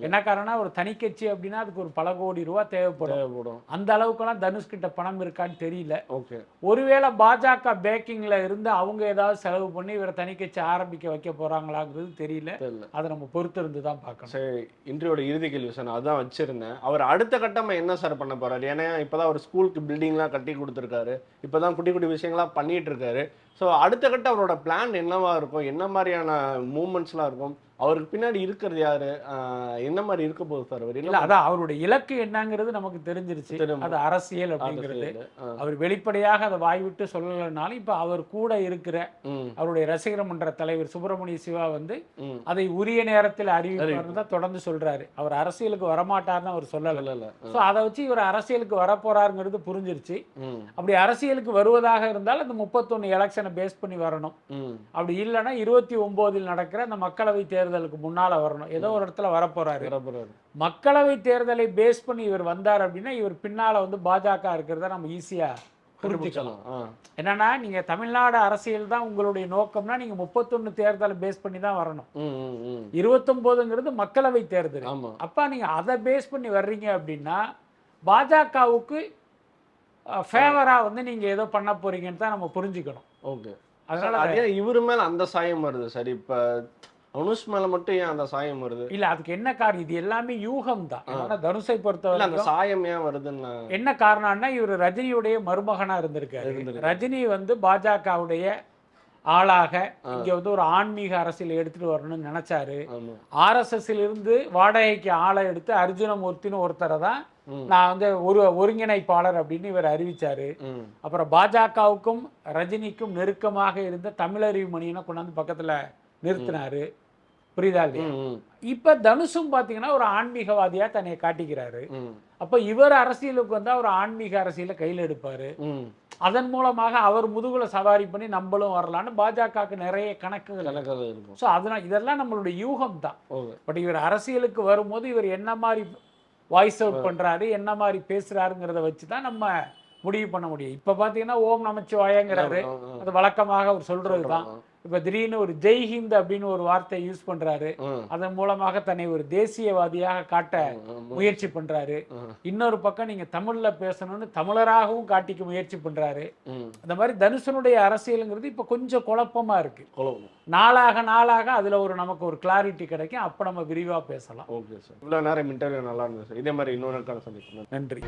என்ன காரணம், ஒரு தனி கட்சி அப்படின்னா அதுக்கு ஒரு பல கோடி ரூபாய் தேவைப்படும். அந்த அளவுக்குலாம் தனுஷ் கிட்ட பணம் இருக்கான்னு தெரியல. ஒருவேளை பாஜக பேக்கிங்ல இருந்து அவங்க ஏதாவது செலவு பண்ணி இவரை தனி கட்சி ஆரம்பிக்க வைக்க போறாங்களாங்கிறது தெரியல, அதை நம்ம பொறுத்து இருந்து தான் பார்க்கணும். சரி, இன்றையோட இறுதி கேள்வி சார், நான் அதான் வச்சிருந்தேன். அவர் அடுத்த கட்டமா என்ன சார் பண்ண போறாரு? ஏன்னா இப்பதான் ஒரு ஸ்கூலுக்கு பில்டிங்லாம் கட்டி கொடுத்துருக்காரு, இப்பதான் குட்டி குட்டி விஷயங்கள்லாம் பண்ணிட்டு இருக்காரு. ஸோ அடுத்த கட்ட அவரோட பிளான் என்னவா இருக்கும், என்ன மாதிரியான மூமெண்ட்ஸ்லாம் இருக்கும், அவருக்கு பின்னாடி இருக்கிறது யாரு, என்ன மாதிரி இருக்க போகுது சார் அவர்? இல்ல, அதான் அவருடைய இலக்கு என்னங்கிறது நமக்கு தெரிஞ்சிருச்சு, அது அரசியல் அப்படிங்கிறது. அவர் வெளிப்படையாக அதை வாய்விட்டு சொல்லலைனாலும் இப்ப அவர் கூட இருக்கிற அவருடைய ரசிகர் மன்ற தலைவர் சுப்பிரமணிய சிவா வந்து அதை உரிய நேரத்தில் அறிவிப்பார் தான் தொடர்ந்து சொல்றாரு. அவர் அரசியலுக்கு வரமாட்டார்னு அவர் சொல்லல. ஸோ அதை வச்சு இவர் அரசியலுக்கு வரப்போறாருங்கிறது புரிஞ்சிருச்சு. அப்படி அரசியலுக்கு வருவதாக இருந்தால் அந்த 31 எலெக்ஷனை பேஸ் பண்ணி வரணும், அப்படி இல்லைன்னா 29 நடக்கிற அந்த மக்களவை தேர்தலுக்கு முன்னால வரணும், ஏதோ ஒரு இடத்துல வரப்போறாரு. மக்களவை தேர்தலை பேஸ் பண்ணி இவர் வந்தார் அப்படின்னா இவர் பின்னால வந்து பாஜக இருக்கிறத நம்ம ஈஸியா புரிஞ்சுக்கலாம். என்னன்னா நீங்க தமிழ்நாடு அரசியல் தான் உங்களுடைய நோக்கம்னா நீங்க 31 தேர்தலை பேஸ் பண்ணி தான் வரணும். 29ங்கிறது மக்களவை தேர்தல். அப்ப நீங்க அதை பேஸ் பண்ணி வர்றீங்க அப்படின்னா பாஜகவுக்கு ஃபேவரா வந்து நீங்க ஏதோ பண்ண போறீங்கன்னு தான் நம்ம புரிஞ்சுக்கணும். ஓகே, அதனால இவரு மேல அந்த சாயம் வருது சார். இப்ப அனுஷ் மேல மட்டும் ஏன் அந்த சாயம் வருது? இல்ல, அதுக்கு என்ன காரணம், இது எல்லாமே யூகம் தான். தனுஷை பொறுத்தவரை அந்த சாயம் ஏன் வருதுன்னு என்ன காரணம்னா இவர் ரஜினியுடைய மருமகனா இருந்திருக்காரு. ரஜினி வந்து பாஜகவுடைய ஆளாக இங்க வந்து ஒரு ஆன்மீக அரசியல் எடுத்துட்டு வரணும்னு நினைச்சாரு. RSS இருந்து வாடகைக்கு ஆளை எடுத்து அர்ஜுனமூர்த்தின்னு ஒருத்தரை தான் நான் வந்து ஒரு ஒருங்கிணைப்பாளர் அப்படின்னு இவர் அறிவிச்சாரு. அப்புறம் பாஜகவுக்கும் ரஜினிக்கும் நெருக்கமாக இருந்த தமிழறிவு மணியனை கொண்டாந்து பக்கத்துல நிறுத்தினாரு. புரியுதா இல்லையா? இப்ப தனுஷும் பாத்தீங்கன்னா ஒரு ஆன்மீகவாதியா தன்னை காட்டிக்கிறாரு. அப்ப இவர் அரசியலுக்கு வந்தா ஒரு ஆன்மீக அரசியல கையில் எடுப்பாரு. அதன் மூலமாக அவர் முதுகுல சவாரி பண்ணி நம்மளும் வரலான்னு பாஜகவுக்கு நிறைய கணக்குகள் இருக்கும். ஸோ அதனால இதெல்லாம் நம்மளுடைய யூகம் தான். பட் இவர் அரசியலுக்கு வரும்போது இவர் என்ன மாதிரி வாய்ஸ் அவுட் பண்றாரு, என்ன மாதிரி பேசுறாருங்கிறத வச்சு தான் நம்ம முடிவு பண்ண முடியும். இப்ப பாத்தீங்கன்னா ஓம் நமச்சிவாயங்கிறாரு, அது வழக்கமாக அவர் சொல்றதுதான். இப்ப திடீர்னு ஒரு ஜெய்ஹிந்த் அப்படின்னு ஒரு வார்த்தை யூஸ் பண்றாரு. அதன் மூலமாக தன்னை ஒரு தேசியவாதியாக காட்ட முயற்சி பண்றாரு. இன்னொரு பக்கம் நீங்க தமிழ்ல பேசணும்னு தமிழராகவும் காட்டிக்க முயற்சி பண்றாரு. அந்த மாதிரி தனுஷனுடைய அரசியலுங்கிறது இப்ப கொஞ்சம் குழப்பமா இருக்கு. நாளாக நாளாக அதுல ஒரு நமக்கு ஒரு கிளாரிட்டி கிடைக்கும். அப்ப நம்ம விரிவா பேசலாம். ஓகே சார், இவ்வளவு நேரம் இன்டர்வியூ நல்லா இருந்தது சார். இதே மாதிரி இன்னொரு சந்திக்கணும். நன்றி.